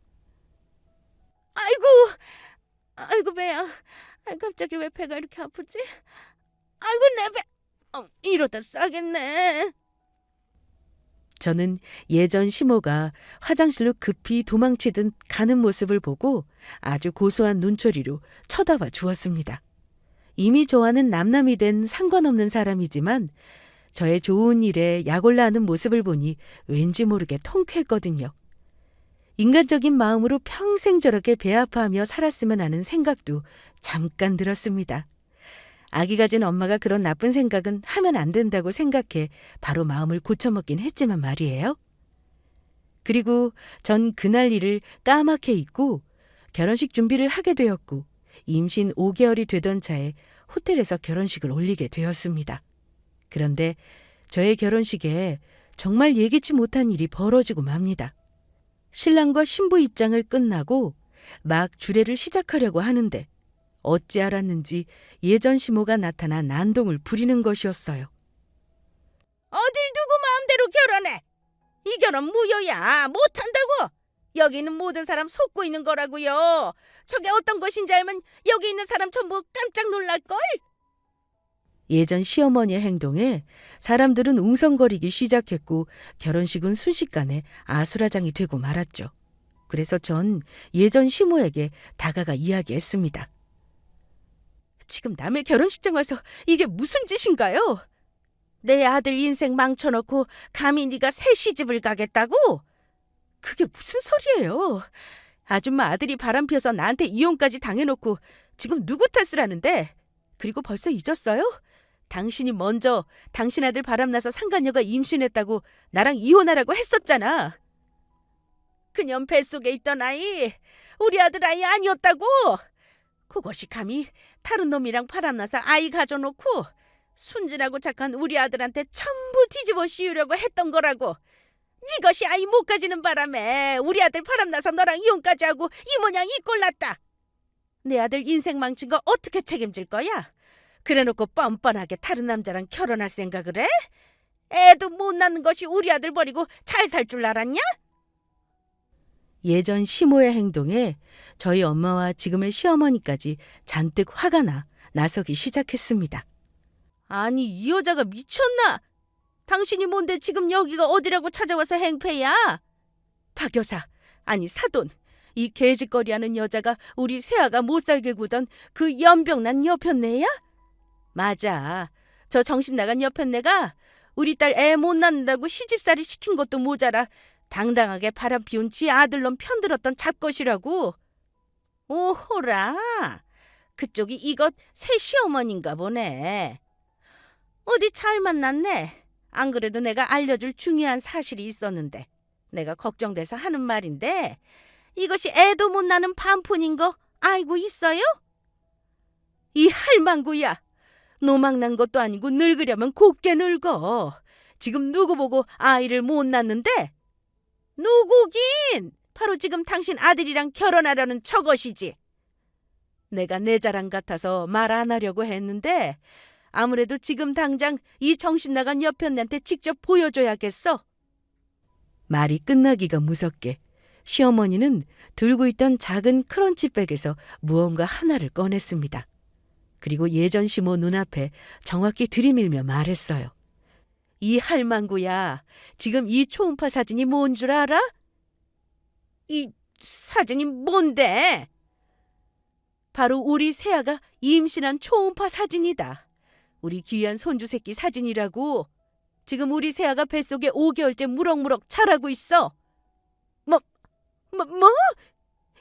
S2: 아이고 배야. 갑자기 왜 배가 이렇게 아프지? 아이고 내 배. 이러다 싸겠네. 저는 예전 시모가 화장실로 급히 도망치듯 가는 모습을 보고 아주 고소한 눈초리로 쳐다봐 주었습니다. 이미 저와는 남남이 된 상관없는 사람이지만 저의 좋은 일에 약올라 하는 모습을 보니 왠지 모르게 통쾌했거든요. 인간적인 마음으로 평생 저렇게 배 아파하며 살았으면 하는 생각도 잠깐 들었습니다. 아기 가진 엄마가 그런 나쁜 생각은 하면 안 된다고 생각해 바로 마음을 고쳐먹긴 했지만 말이에요. 그리고 전 그날 일을 까맣게 잊고 결혼식 준비를 하게 되었고 임신 5개월이 되던 차에 호텔에서 결혼식을 올리게 되었습니다. 그런데 저의 결혼식에 정말 예기치 못한 일이 벌어지고 맙니다. 신랑과 신부 입장을 끝나고 막 주례를 시작하려고 하는데 어찌 알았는지 예전 시모가 나타나 난동을 부리는 것이었어요. 어딜 두고 마음대로 결혼해? 이 결혼 무효야. 못한다고. 여기 있는 모든 사람 속고 있는 거라고요. 저게 어떤 것인지 알면 여기 있는 사람 전부 깜짝 놀랄걸? 예전 시어머니의 행동에 사람들은 웅성거리기 시작했고 결혼식은 순식간에 아수라장이 되고 말았죠. 그래서 전 예전 시모에게 다가가 이야기했습니다. 지금 남의 결혼식장 와서 이게 무슨 짓인가요? 내 아들 인생 망쳐놓고 감히 네가 새 시집을 가겠다고? 그게 무슨 소리예요? 아줌마 아들이 바람피워서 나한테 이혼까지 당해놓고 지금 누구 탓을 하는데? 그리고 벌써 잊었어요? 당신이 먼저 당신 아들 바람나서 상간녀가 임신했다고 나랑 이혼하라고 했었잖아. 그년 뱃속에 있던 아이 우리 아들 아이 아니었다고? 그것이 감히 다른 놈이랑 바람나서 아이 가져놓고 순진하고 착한 우리 아들한테 전부 뒤집어 씌우려고 했던 거라고. 이것이 아이 못 가지는 바람에 우리 아들 바람나서 너랑 이혼까지 하고 이 모양 이 꼴 났다. 내 아들 인생 망친 거 어떻게 책임질 거야? 그래놓고 뻔뻔하게 다른 남자랑 결혼할 생각을 해? 애도 못 낳는 것이 우리 아들 버리고 잘 살 줄 알았냐? 예전 시모의 행동에 저희 엄마와 지금의 시어머니까지 잔뜩 화가 나 나서기 시작했습니다. 아니 이 여자가 미쳤나? 당신이 뭔데 지금 여기가 어디라고 찾아와서 행패야? 박 여사, 아니 사돈, 이 개짓거리하는 여자가 우리 새아가 못살게 구던 그 연병난 여편네야? 맞아, 저 정신 나간 여편네가 우리 딸 애 못 낳는다고 시집살이 시킨 것도 모자라 당당하게 바람 피운 지 아들놈 편들었던 잡것이라고. 오호라, 그쪽이 이것 새 시어머니인가 보네. 어디 잘 만났네. 안 그래도 내가 알려줄 중요한 사실이 있었는데 내가 걱정돼서 하는 말인데 이것이 애도 못 낳는 반푼인 거 알고 있어요? 이 할망구야, 노망난 것도 아니고 늙으려면 곱게 늙어. 지금 누구 보고 아이를 못 낳는데? 누구긴! 바로 지금 당신 아들이랑 결혼하려는 저것이지. 내가 내 자랑 같아서 말 안 하려고 했는데 아무래도 지금 당장 이 정신 나간 여편네한테 직접 보여줘야겠어.
S1: 말이 끝나기가 무섭게 시어머니는 들고 있던 작은 크런치백에서 무언가 하나를 꺼냈습니다. 그리고 예전 시모 눈앞에 정확히 들이밀며 말했어요.
S2: 이 할망구야, 지금 이 초음파 사진이 뭔 줄 알아? 이 사진이 뭔데? 바로 우리 세아가 임신한 초음파 사진이다. 우리 귀한 손주 새끼 사진이라고. 지금 우리 세아가 뱃속에 5개월째 무럭무럭 자라고 있어. 뭐?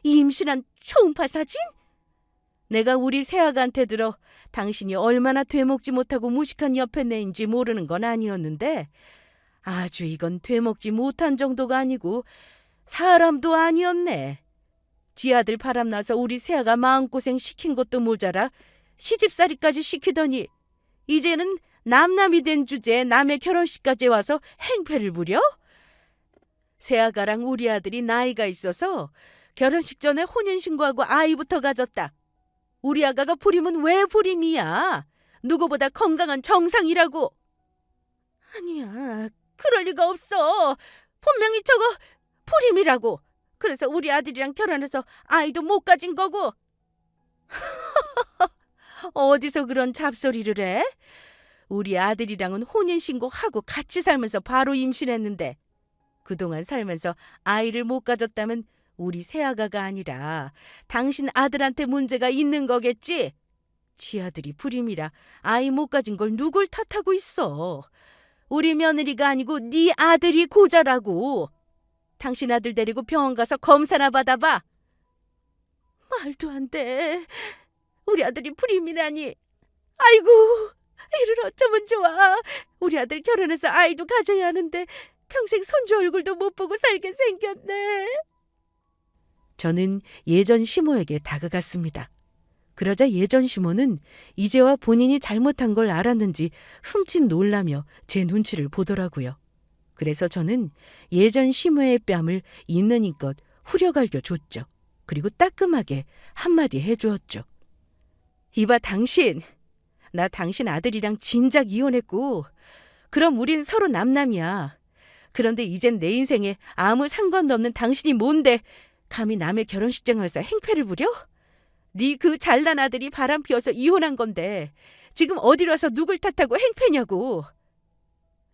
S2: 임신한 초음파 사진? 내가 우리 세아가한테 들어 당신이 얼마나 되먹지 못하고 무식한 여편네인지 모르는 건 아니었는데 아주 이건 되먹지 못한 정도가 아니고 사람도 아니었네. 지 아들 바람나서 우리 세아가 마음고생 시킨 것도 모자라 시집살이까지 시키더니 이제는 남남이 된 주제에 남의 결혼식까지 와서 행패를 부려? 세아가랑 우리 아들이 나이가 있어서 결혼식 전에 혼인신고하고 아이부터 가졌다. 우리 아가가 불임은 왜 불임이야? 누구보다 건강한 정상이라고. 아니야, 그럴 리가 없어. 분명히 저거 불임이라고. 그래서 우리 아들이랑 결혼해서 아이도 못 가진 거고. 어디서 그런 잡소리를 해? 우리 아들이랑은 혼인신고하고 같이 살면서 바로 임신했는데 그동안 살면서 아이를 못 가졌다면 우리 새아가가 아니라 당신 아들한테 문제가 있는 거겠지? 지 아들이 불임이라 아이 못 가진 걸 누굴 탓하고 있어. 우리 며느리가 아니고 네 아들이 고자라고. 당신 아들 데리고 병원 가서 검사나 받아봐. 말도 안 돼. 우리 아들이 불임이라니. 아이고, 이를 어쩌면 좋아. 우리 아들 결혼해서 아이도 가져야 하는데 평생 손주 얼굴도 못 보고 살게 생겼네.
S1: 저는 예전 시모에게 다가갔습니다. 그러자 예전 시모는 이제와 본인이 잘못한 걸 알았는지 흠칫 놀라며 제 눈치를 보더라고요. 그래서 저는 예전 시모의 뺨을 있는 힘껏 후려갈겨 줬죠. 그리고 따끔하게 한마디 해주었죠. 이봐 당신, 나 당신 아들이랑 진작 이혼했고 그럼 우린 서로 남남이야. 그런데 이젠 내 인생에 아무 상관도 없는 당신이 뭔데 감히 남의 결혼식장 와서 행패를 부려? 네 그 잘난 아들이 바람 피워서 이혼한 건데 지금 어디로 와서 누굴 탓하고 행패냐고.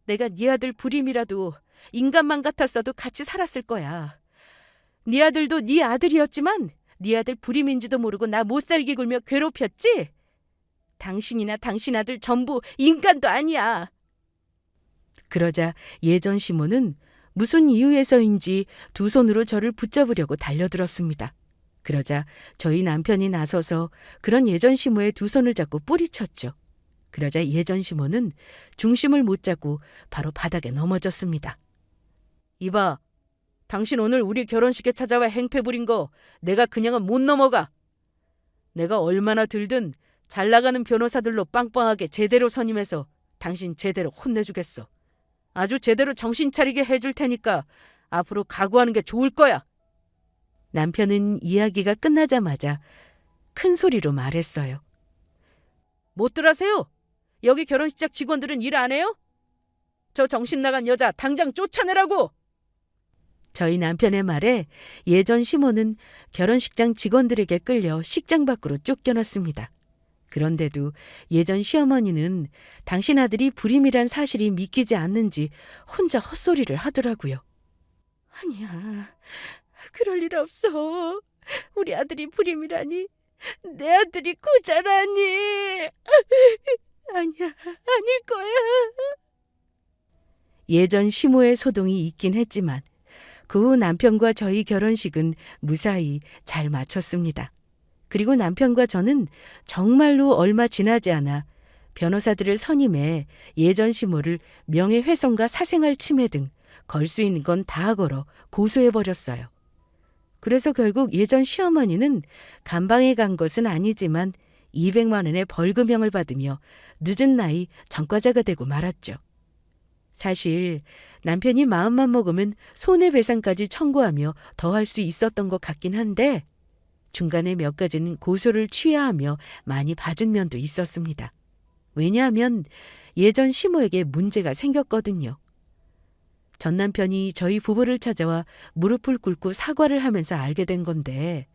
S1: 내가 네 아들 불임이라도 인간만 같았어도 같이 살았을 거야. 네 아들도 네 아들이었지만 네 아들 불임인지도 모르고 나 못 살게 굴며 괴롭혔지? 당신이나 당신 아들 전부 인간도 아니야. 그러자 예전 시모는 무슨 이유에서인지 두 손으로 저를 붙잡으려고 달려들었습니다. 그러자 저희 남편이 나서서 그런 예전 시모의 두 손을 잡고 뿌리쳤죠. 그러자 예전 시모는 중심을 못 잡고 바로 바닥에 넘어졌습니다. 이봐, 당신 오늘 우리 결혼식에 찾아와 행패 부린 거 내가 그냥은 못 넘어가. 내가 얼마나 들든 잘 나가는 변호사들로 빵빵하게 제대로 선임해서 당신 제대로 혼내주겠어. 아주 제대로 정신 차리게 해줄 테니까 앞으로 각오하는 게 좋을 거야. 남편은 이야기가 끝나자마자 큰 소리로 말했어요. 못들 하세요? 여기 결혼식장 직원들은 일 안 해요? 저 정신 나간 여자 당장 쫓아내라고! 저희 남편의 말에 예전 시모는 결혼식장 직원들에게 끌려 식장 밖으로 쫓겨났습니다. 그런데도 예전 시어머니는 당신 아들이 불임이란 사실이 믿기지 않는지 혼자 헛소리를 하더라고요.
S2: 아니야, 그럴 일 없어. 우리 아들이 불임이라니. 내 아들이 고자라니. 아니야, 아닐 거야.
S1: 예전 시모의 소동이 있긴 했지만 그 후 남편과 저희 결혼식은 무사히 잘 마쳤습니다. 그리고 남편과 저는 정말로 얼마 지나지 않아 변호사들을 선임해 예전 시모를 명예훼손과 사생활 침해 등 걸 수 있는 건 다 걸어 고소해버렸어요. 그래서 결국 예전 시어머니는 감방에 간 것은 아니지만 200만 원의 벌금형을 받으며 늦은 나이 전과자가 되고 말았죠. 사실 남편이 마음만 먹으면 손해배상까지 청구하며 더 할 수 있었던 것 같긴 한데 중간에 몇 가지는 고소를 취하하며 많이 봐준 면도 있었습니다. 왜냐하면 예전 시모에게 문제가 생겼거든요. 전 남편이 저희 부부를 찾아와 무릎을 꿇고 사과를 하면서 알게 된 건데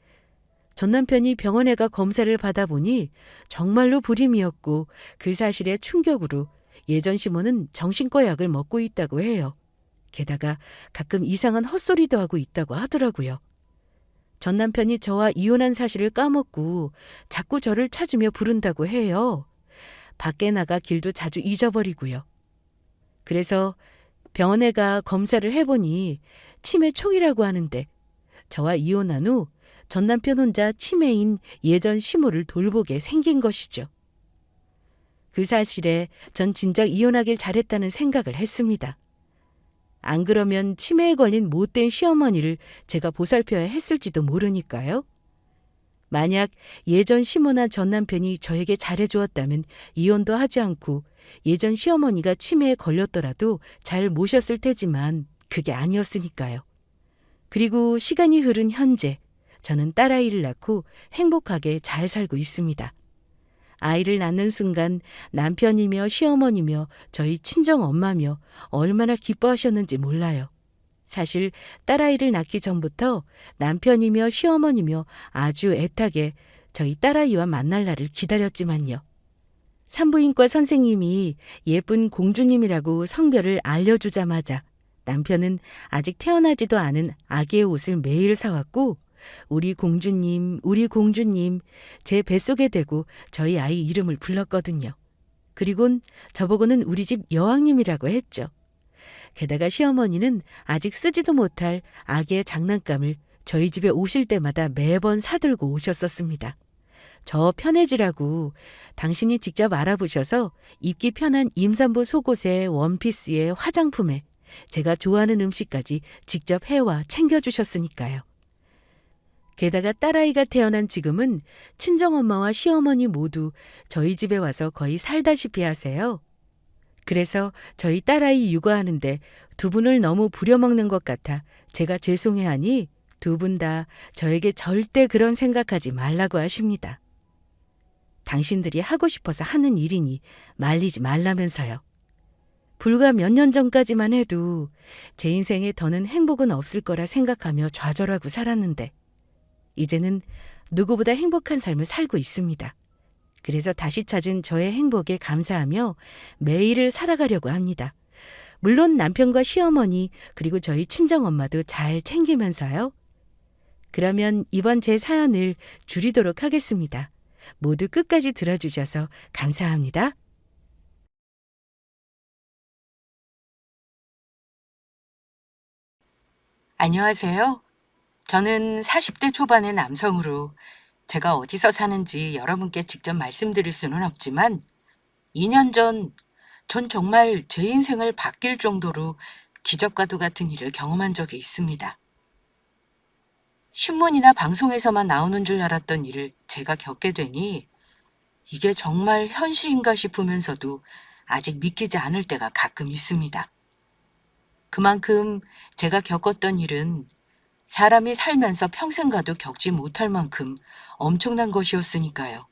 S1: 전 남편이 병원에 가 검사를 받아보니 정말로 불임이었고 그 사실에 충격으로 예전 시모는 정신과 약을 먹고 있다고 해요. 게다가 가끔 이상한 헛소리도 하고 있다고 하더라고요. 전 남편이 저와 이혼한 사실을 까먹고 자꾸 저를 찾으며 부른다고 해요. 밖에 나가 길도 자주 잊어버리고요. 그래서 병원에 가 검사를 해보니 치매 초기라고 하는데 저와 이혼한 후 전 남편 혼자 치매인 예전 시모를 돌보게 생긴 것이죠. 그 사실에 전 진작 이혼하길 잘했다는 생각을 했습니다. 안 그러면 치매에 걸린 못된 시어머니를 제가 보살펴야 했을지도 모르니까요. 만약 예전 시모나 전 남편이 저에게 잘해주었다면 이혼도 하지 않고 예전 시어머니가 치매에 걸렸더라도 잘 모셨을 테지만 그게 아니었으니까요. 그리고 시간이 흐른 현재 저는 딸아이를 낳고 행복하게 잘 살고 있습니다. 아이를 낳는 순간 남편이며 시어머니며 저희 친정엄마며 얼마나 기뻐하셨는지 몰라요. 사실 딸아이를 낳기 전부터 남편이며 시어머니며 아주 애타게 저희 딸아이와 만날 날을 기다렸지만요. 산부인과 선생님이 예쁜 공주님이라고 성별을 알려주자마자 남편은 아직 태어나지도 않은 아기의 옷을 매일 사왔고 우리 공주님, 우리 공주님 제 뱃속에 대고 저희 아이 이름을 불렀거든요. 그리곤 저보고는 우리 집 여왕님이라고 했죠. 게다가 시어머니는 아직 쓰지도 못할 아기의 장난감을 저희 집에 오실 때마다 매번 사들고 오셨었습니다. 저 편해지라고 당신이 직접 알아보셔서 입기 편한 임산부 속옷에 원피스에 화장품에 제가 좋아하는 음식까지 직접 해와 챙겨주셨으니까요. 게다가 딸아이가 태어난 지금은 친정엄마와 시어머니 모두 저희 집에 와서 거의 살다시피 하세요. 그래서 저희 딸아이 육아하는데 두 분을 너무 부려먹는 것 같아 제가 죄송해하니 두 분 다 저에게 절대 그런 생각하지 말라고 하십니다. 당신들이 하고 싶어서 하는 일이니 말리지 말라면서요. 불과 몇 년 전까지만 해도 제 인생에 더는 행복은 없을 거라 생각하며 좌절하고 살았는데 이제는 누구보다 행복한 삶을 살고 있습니다. 그래서 다시 찾은 저의 행복에 감사하며 매일을 살아가려고 합니다. 물론 남편과 시어머니 그리고 저희 친정엄마도 잘 챙기면서요. 그러면 이번 제 사연을 줄이도록 하겠습니다. 모두 끝까지 들어주셔서 감사합니다. 안녕하세요. 저는 40대 초반의 남성으로 제가 어디서 사는지 여러분께 직접 말씀드릴 수는 없지만 2년 전 전 정말 제 인생을 바뀔 정도로 기적과도 같은 일을 경험한 적이 있습니다. 신문이나 방송에서만 나오는 줄 알았던 일을 제가 겪게 되니 이게 정말 현실인가 싶으면서도 아직 믿기지 않을 때가 가끔 있습니다. 그만큼 제가 겪었던 일은 사람이 살면서 평생 가도 겪지 못할 만큼 엄청난 것이었으니까요.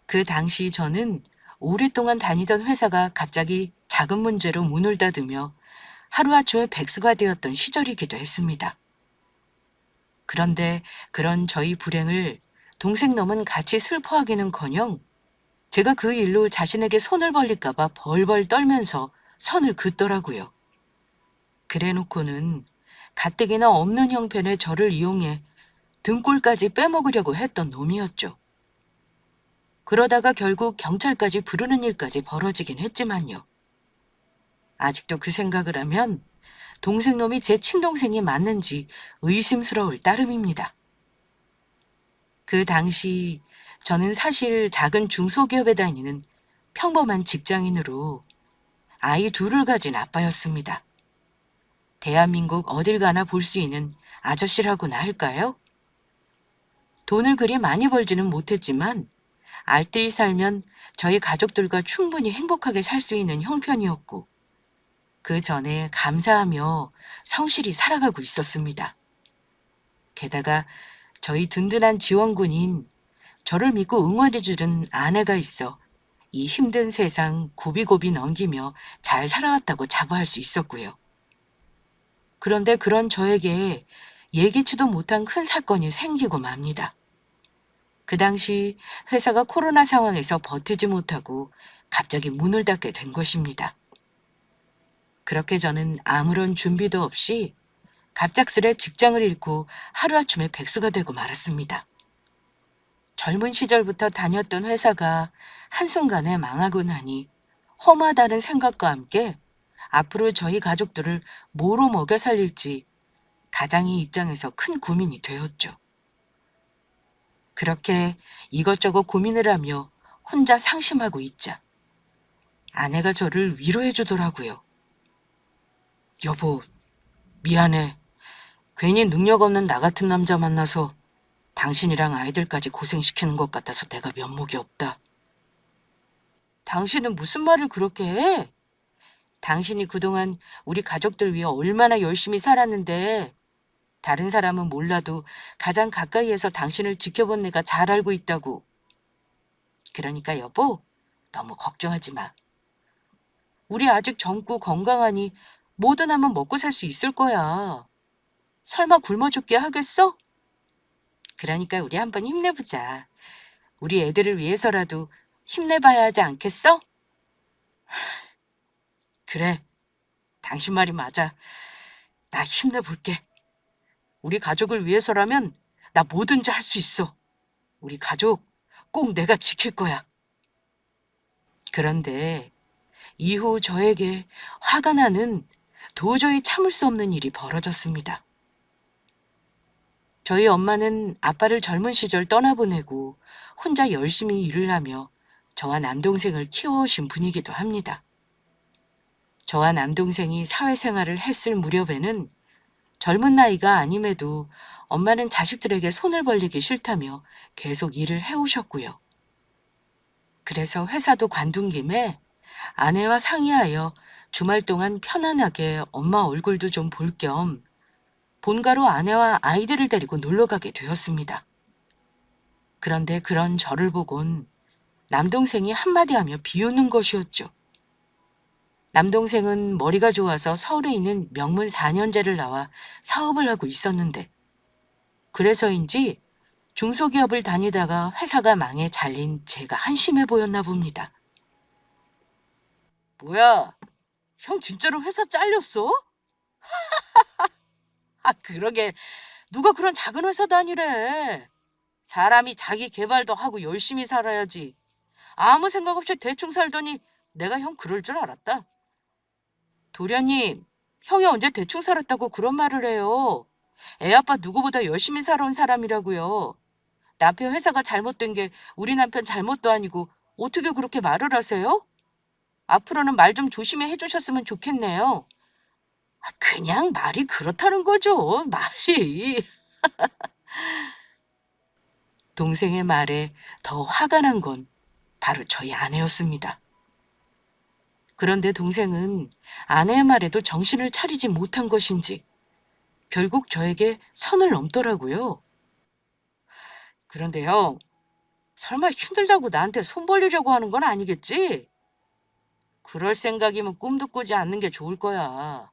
S1: 그 당시 저는 오랫동안 다니던 회사가 갑자기 자금 문제로 문을 닫으며 하루아침에 백수가 되었던 시절이기도 했습니다. 그런데 그런 저희 불행을 동생놈은 같이 슬퍼하기는커녕 제가 그 일로 자신에게 손을 벌릴까 봐 벌벌 떨면서 선을 긋더라고요. 그래놓고는 가뜩이나 없는 형편의 저를 이용해 등골까지 빼먹으려고 했던 놈이었죠. 그러다가 결국 경찰까지 부르는 일까지 벌어지긴 했지만요. 아직도 그 생각을 하면 동생놈이 제 친동생이 맞는지 의심스러울 따름입니다. 그 당시 저는 사실 작은 중소기업에 다니는 평범한 직장인으로 아이 둘을 가진 아빠였습니다. 대한민국 어딜 가나 볼 수 있는 아저씨라고나 할까요? 돈을 그리 많이 벌지는 못했지만 알뜰히 살면 저희 가족들과 충분히 행복하게 살 수 있는 형편이었고, 그 전에 감사하며 성실히 살아가고 있었습니다. 게다가 저희 든든한 지원군인 저를 믿고 응원해주는 아내가 있어 이 힘든 세상 고비고비 넘기며 잘 살아왔다고 자부할 수 있었고요. 그런데 그런 저에게 예기치도 못한 큰 사건이 생기고 맙니다. 그 당시 회사가 코로나 상황에서 버티지 못하고 갑자기 문을 닫게 된 것입니다. 그렇게 저는 아무런 준비도 없이 갑작스레 직장을 잃고 하루아침에 백수가 되고 말았습니다. 젊은 시절부터 다녔던 회사가 한순간에 망하고 나니 험하다는 생각과 함께 앞으로 저희 가족들을 뭐로 먹여 살릴지 가장의 입장에서 큰 고민이 되었죠. 그렇게 이것저것 고민을 하며 혼자 상심하고 있자 아내가 저를 위로해 주더라고요. 여보, 미안해. 괜히 능력 없는 나 같은 남자 만나서 당신이랑 아이들까지 고생시키는 것 같아서 내가 면목이 없다. 당신은 무슨 말을 그렇게 해? 당신이 그동안 우리 가족들 위해 얼마나 열심히 살았는데 다른 사람은 몰라도 가장 가까이에서 당신을 지켜본 내가 잘 알고 있다고. 그러니까 여보, 너무 걱정하지 마. 우리 아직 젊고 건강하니 뭐든 하면 먹고 살 수 있을 거야. 설마 굶어 죽게 하겠어? 그러니까 우리 한번 힘내보자. 우리 애들을 위해서라도 힘내봐야 하지 않겠어? 그래, 당신 말이 맞아. 나 힘내볼게. 우리 가족을 위해서라면 나 뭐든지 할 수 있어. 우리 가족 꼭 내가 지킬 거야. 그런데 이후 저에게 화가 나는 도저히 참을 수 없는 일이 벌어졌습니다. 저희 엄마는 아빠를 젊은 시절 떠나보내고 혼자 열심히 일을 하며 저와 남동생을 키워오신 분이기도 합니다. 저와 남동생이 사회생활을 했을 무렵에는 젊은 나이가 아님에도 엄마는 자식들에게 손을 벌리기 싫다며 계속 일을 해오셨고요. 그래서 회사도 관둔 김에 아내와 상의하여 주말 동안 편안하게 엄마 얼굴도 좀 볼 겸 본가로 아내와 아이들을 데리고 놀러 가게 되었습니다. 그런데 그런 저를 보곤 남동생이 한마디 하며 비웃는 것이었죠. 남동생은 머리가 좋아서 서울에 있는 명문 4년제를 나와 사업을 하고 있었는데 그래서인지 중소기업을 다니다가 회사가 망해 잘린 제가 한심해 보였나 봅니다. 뭐야, 형 진짜로 회사 잘렸어? 아, 그러게 누가 그런 작은 회사 다니래. 사람이 자기 개발도 하고 열심히 살아야지. 아무 생각 없이 대충 살더니 내가 형 그럴 줄 알았다. 도련님, 형이 언제 대충 살았다고 그런 말을 해요. 애 아빠 누구보다 열심히 살아온 사람이라고요. 남편 회사가 잘못된 게 우리 남편 잘못도 아니고 어떻게 그렇게 말을 하세요? 앞으로는 말 좀 조심히 해주셨으면 좋겠네요. 아, 그냥 말이 그렇다는 거죠, 말이. 동생의 말에 더 화가 난 건 바로 저희 아내였습니다. 그런데 동생은 아내의 말에도 정신을 차리지 못한 것인지 결국 저에게 선을 넘더라고요. 그런데 형, 설마 힘들다고 나한테 손 벌리려고 하는 건 아니겠지? 그럴 생각이면 꿈도 꾸지 않는 게 좋을 거야.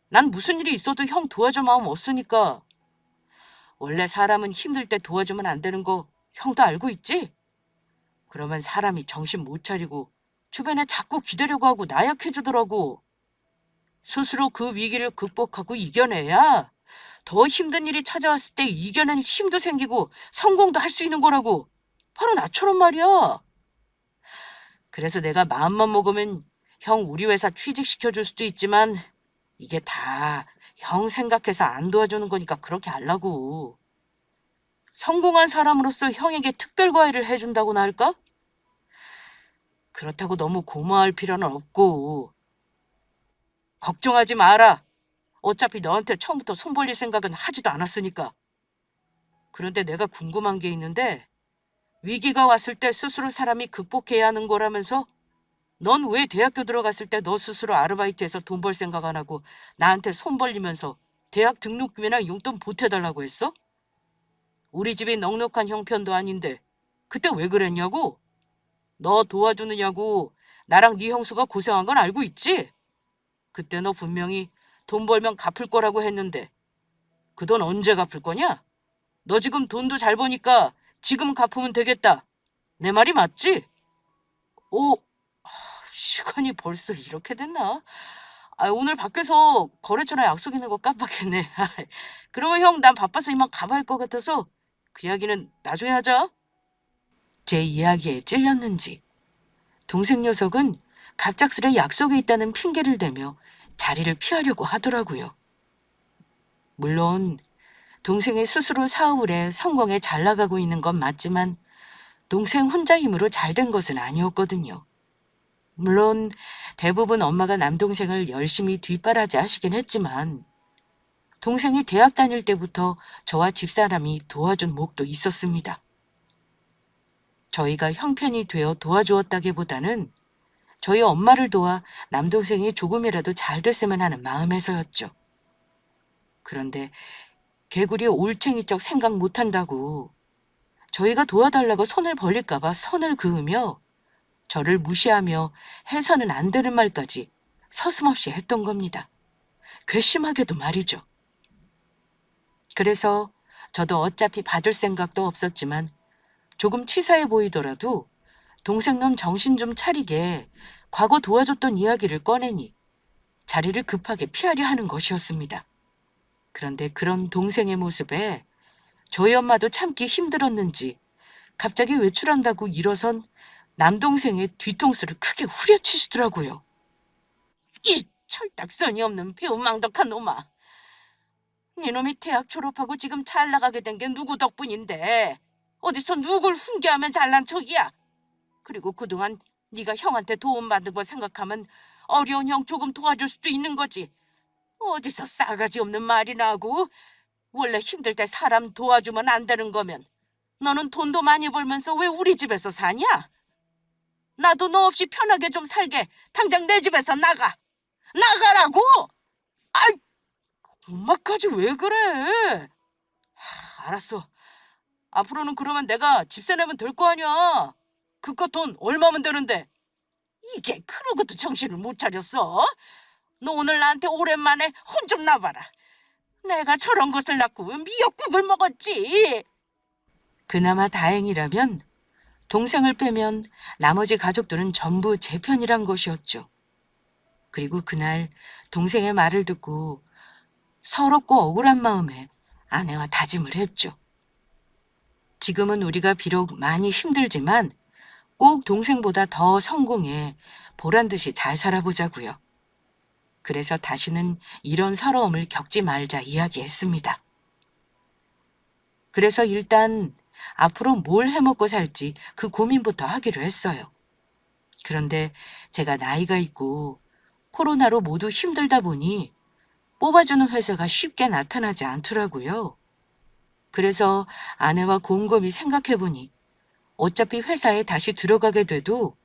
S1: 난 무슨 일이 있어도 형 도와줄 마음 없으니까. 원래 사람은 힘들 때 도와주면 안 되는 거 형도 알고 있지? 그러면 사람이 정신 못 차리고 주변에 자꾸 기대려고 하고 나약해지더라고. 스스로 그 위기를 극복하고 이겨내야 더 힘든 일이 찾아왔을 때 이겨낼 힘도 생기고 성공도 할 수 있는 거라고. 바로 나처럼 말이야. 그래서 내가 마음만 먹으면 형 우리 회사 취직시켜줄 수도 있지만 이게 다 형 생각해서 안 도와주는 거니까 그렇게 하려고. 성공한 사람으로서 형에게 특별 과외를 해준다고나 할까? 그렇다고 너무 고마워할 필요는 없고. 걱정하지 마라. 어차피 너한테 처음부터 손 벌릴 생각은 하지도 않았으니까. 그런데 내가 궁금한 게 있는데
S3: 위기가 왔을 때 스스로 사람이 극복해야 하는 거라면서? 넌 왜 대학교 들어갔을 때 너 스스로 아르바이트해서 돈 벌 생각 안 하고 나한테 손 벌리면서 대학 등록금이나 용돈 보태달라고 했어? 우리 집이 넉넉한 형편도 아닌데 그때 왜 그랬냐고? 너 도와주느냐고 나랑 네 형수가 고생한 건 알고 있지? 그때 너 분명히 돈 벌면 갚을 거라고 했는데 그 돈 언제 갚을 거냐? 너 지금 돈도 잘 버니까 지금 갚으면 되겠다. 내 말이 맞지? 오, 시간이 벌써 이렇게 됐나? 오늘 밖에서 거래처랑 약속 있는 거 깜빡했네. 그러면 형, 난 바빠서 이만 가봐야 할 것 같아서 그 이야기는 나중에 하자. 제 이야기에 찔렸는지 동생 녀석은 갑작스레 약속이 있다는 핑계를 대며 자리를 피하려고 하더라고요. 물론 동생이 스스로 사업을 해 성공에 잘 나가고 있는 건 맞지만 동생 혼자 힘으로 잘 된 것은 아니었거든요. 물론 대부분 엄마가 남동생을 열심히 뒷바라지 하시긴 했지만 동생이 대학 다닐 때부터 저와 집사람이 도와준 목도 있었습니다. 저희가 형편이 되어 도와주었다기보다는 저희 엄마를 도와 남동생이 조금이라도 잘 됐으면 하는 마음에서였죠. 그런데 개구리 올챙이적 생각 못한다고 저희가 도와달라고 손을 벌릴까 봐 선을 그으며 저를 무시하며 해서는 안 되는 말까지 서슴없이 했던 겁니다. 괘씸하게도 말이죠. 그래서 저도 어차피 받을 생각도 없었지만 조금 치사해 보이더라도 동생놈 정신 좀 차리게 과거 도와줬던 이야기를 꺼내니 자리를 급하게 피하려 하는 것이었습니다. 그런데 그런 동생의 모습에 저희 엄마도 참기 힘들었는지 갑자기 외출한다고 일어선 남동생의 뒤통수를 크게 후려치시더라고요. 이 철딱서니 없는 배은망덕한 놈아. 네놈이 대학 졸업하고 지금 잘 나가게 된 게 누구 덕분인데 어디서 누굴 훈계하면 잘난 척이야. 그리고 그동안 네가 형한테 도움받은 거 생각하면 어려운 형 조금 도와줄 수도 있는 거지. 어디서 싸가지 없는 말이나 하고. 원래 힘들 때 사람 도와주면 안 되는 거면 너는 돈도 많이 벌면서 왜 우리 집에서 사냐? 나도 너 없이 편하게 좀 살게. 당장 내 집에서 나가. 나가라고! 아이, 엄마까지 왜 그래? 알았어. 앞으로는 그러면 내가 집세 내면 될 거 아니야. 그깟 돈 얼마면 되는데. 이게 그러고도 정신을 못 차렸어? 너 오늘 나한테 오랜만에 혼 좀 나봐라. 내가 저런 것을 낳고 미역국을 먹었지. 그나마 다행이라면 동생을 빼면 나머지 가족들은 전부 제 편이란 것이었죠. 그리고 그날 동생의 말을 듣고 서럽고 억울한 마음에 아내와 다짐을 했죠. 지금은 우리가 비록 많이 힘들지만 꼭 동생보다 더 성공해 보란 듯이 잘 살아보자고요. 그래서 다시는 이런 서러움을 겪지 말자 이야기했습니다. 그래서 일단 앞으로 뭘 해먹고 살지 그 고민부터 하기로 했어요. 그런데 제가 나이가 있고 코로나로 모두 힘들다 보니 뽑아주는 회사가 쉽게 나타나지 않더라고요. 그래서 아내와 곰곰이 생각해보니 어차피 회사에 다시 들어가게 돼도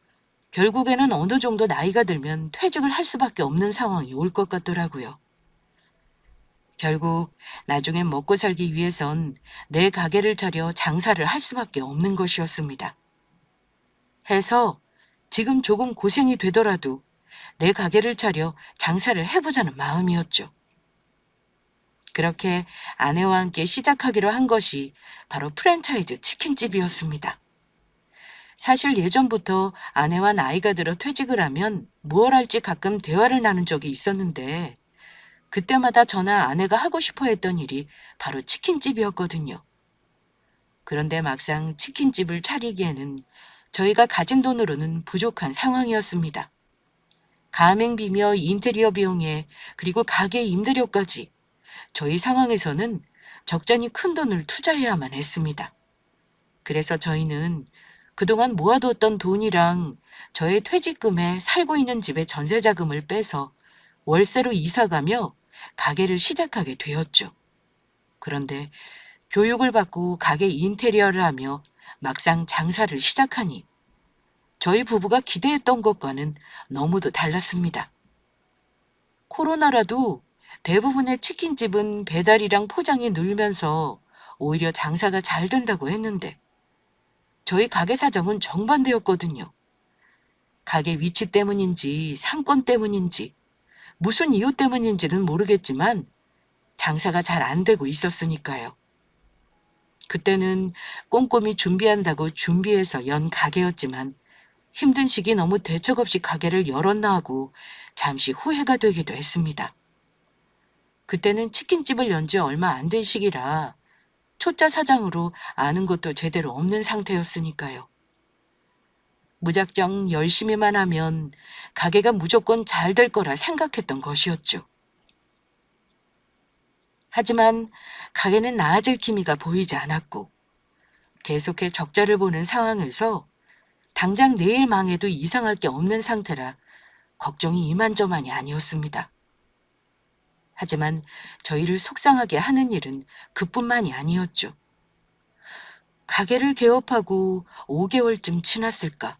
S3: 결국에는 어느 정도 나이가 들면 퇴직을 할 수밖에 없는 상황이 올 것 같더라고요. 결국 나중엔 먹고 살기 위해선 내 가게를 차려 장사를 할 수밖에 없는 것이었습니다. 해서 지금 조금 고생이 되더라도 내 가게를 차려 장사를 해보자는 마음이었죠. 그렇게 아내와 함께 시작하기로 한 것이 바로 프랜차이즈 치킨집이었습니다. 사실 예전부터 아내와 나이가 들어 퇴직을 하면 무얼 할지 가끔 대화를 나눈 적이 있었는데 그때마다 저나 아내가 하고 싶어 했던 일이 바로 치킨집이었거든요. 그런데 막상 치킨집을 차리기에는 저희가 가진 돈으로는 부족한 상황이었습니다. 가맹비며 인테리어 비용에 그리고 가게 임대료까지 저희 상황에서는 적잖이 큰 돈을 투자해야만 했습니다. 그래서 저희는 그동안 모아두었던 돈이랑 저의 퇴직금에 살고 있는 집의 전세자금을 빼서 월세로 이사가며 가게를 시작하게 되었죠. 그런데 교육을 받고 가게 인테리어를 하며 막상 장사를 시작하니 저희 부부가 기대했던 것과는 너무도 달랐습니다. 코로나라도 대부분의 치킨집은 배달이랑 포장이 늘면서 오히려 장사가 잘 된다고 했는데 저희 가게 사정은 정반대였거든요. 가게 위치 때문인지 상권 때문인지 무슨 이유 때문인지는 모르겠지만 장사가 잘 안 되고 있었으니까요. 그때는 꼼꼼히 준비한다고 준비해서 연 가게였지만 힘든 시기 너무 대책 없이 가게를 열었나 하고 잠시 후회가 되기도 했습니다. 그때는 치킨집을 연 지 얼마 안 된 시기라 초짜 사장으로 아는 것도 제대로 없는 상태였으니까요. 무작정 열심히만 하면 가게가 무조건 잘 될 거라 생각했던 것이었죠. 하지만 가게는 나아질 기미가 보이지 않았고 계속해 적자를 보는 상황에서 당장 내일 망해도 이상할 게 없는 상태라 걱정이 이만저만이 아니었습니다. 하지만 저희를 속상하게 하는 일은 그뿐만이 아니었죠. 가게를 개업하고 5개월쯤 지났을까.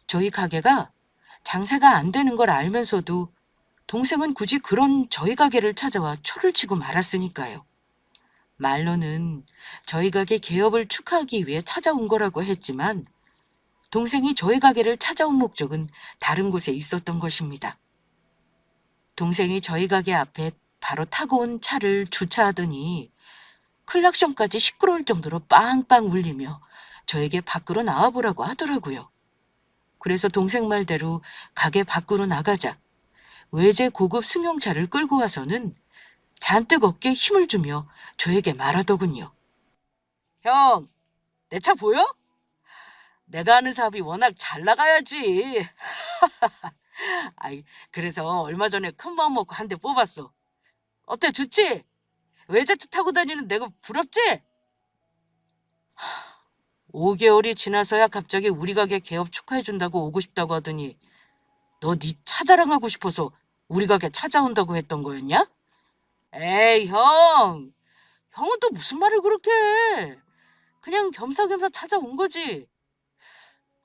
S3: 저희 가게가 장사가 안 되는 걸 알면서도 동생은 굳이 그런 저희 가게를 찾아와 초를 치고 말았으니까요. 말로는 저희 가게 개업을 축하하기 위해 찾아온 거라고 했지만 동생이 저희 가게를 찾아온 목적은 다른 곳에 있었던 것입니다. 동생이 저희 가게 앞에 바로 타고 온 차를 주차하더니 클락션까지 시끄러울 정도로 빵빵 울리며 저에게 밖으로 나와보라고 하더라고요. 그래서 동생 말대로 가게 밖으로 나가자 외제 고급 승용차를 끌고 와서는 잔뜩 어깨에 힘을 주며 저에게 말하더군요. 형, 내 차 보여? 내가 하는 사업이 워낙 잘 나가야지. 아이, 그래서 얼마 전에 큰 마음 먹고 한 대 뽑았어. 어때, 좋지? 외제차 타고 다니는 내가 부럽지? 5개월이 지나서야 갑자기 우리 가게 개업 축하해준다고 오고 싶다고 하더니 너 네 차 자랑하고 싶어서 우리 가게 찾아온다고 했던 거였냐? 에이, 형. 형은 또 무슨 말을 그렇게 해. 그냥 겸사겸사 찾아온 거지.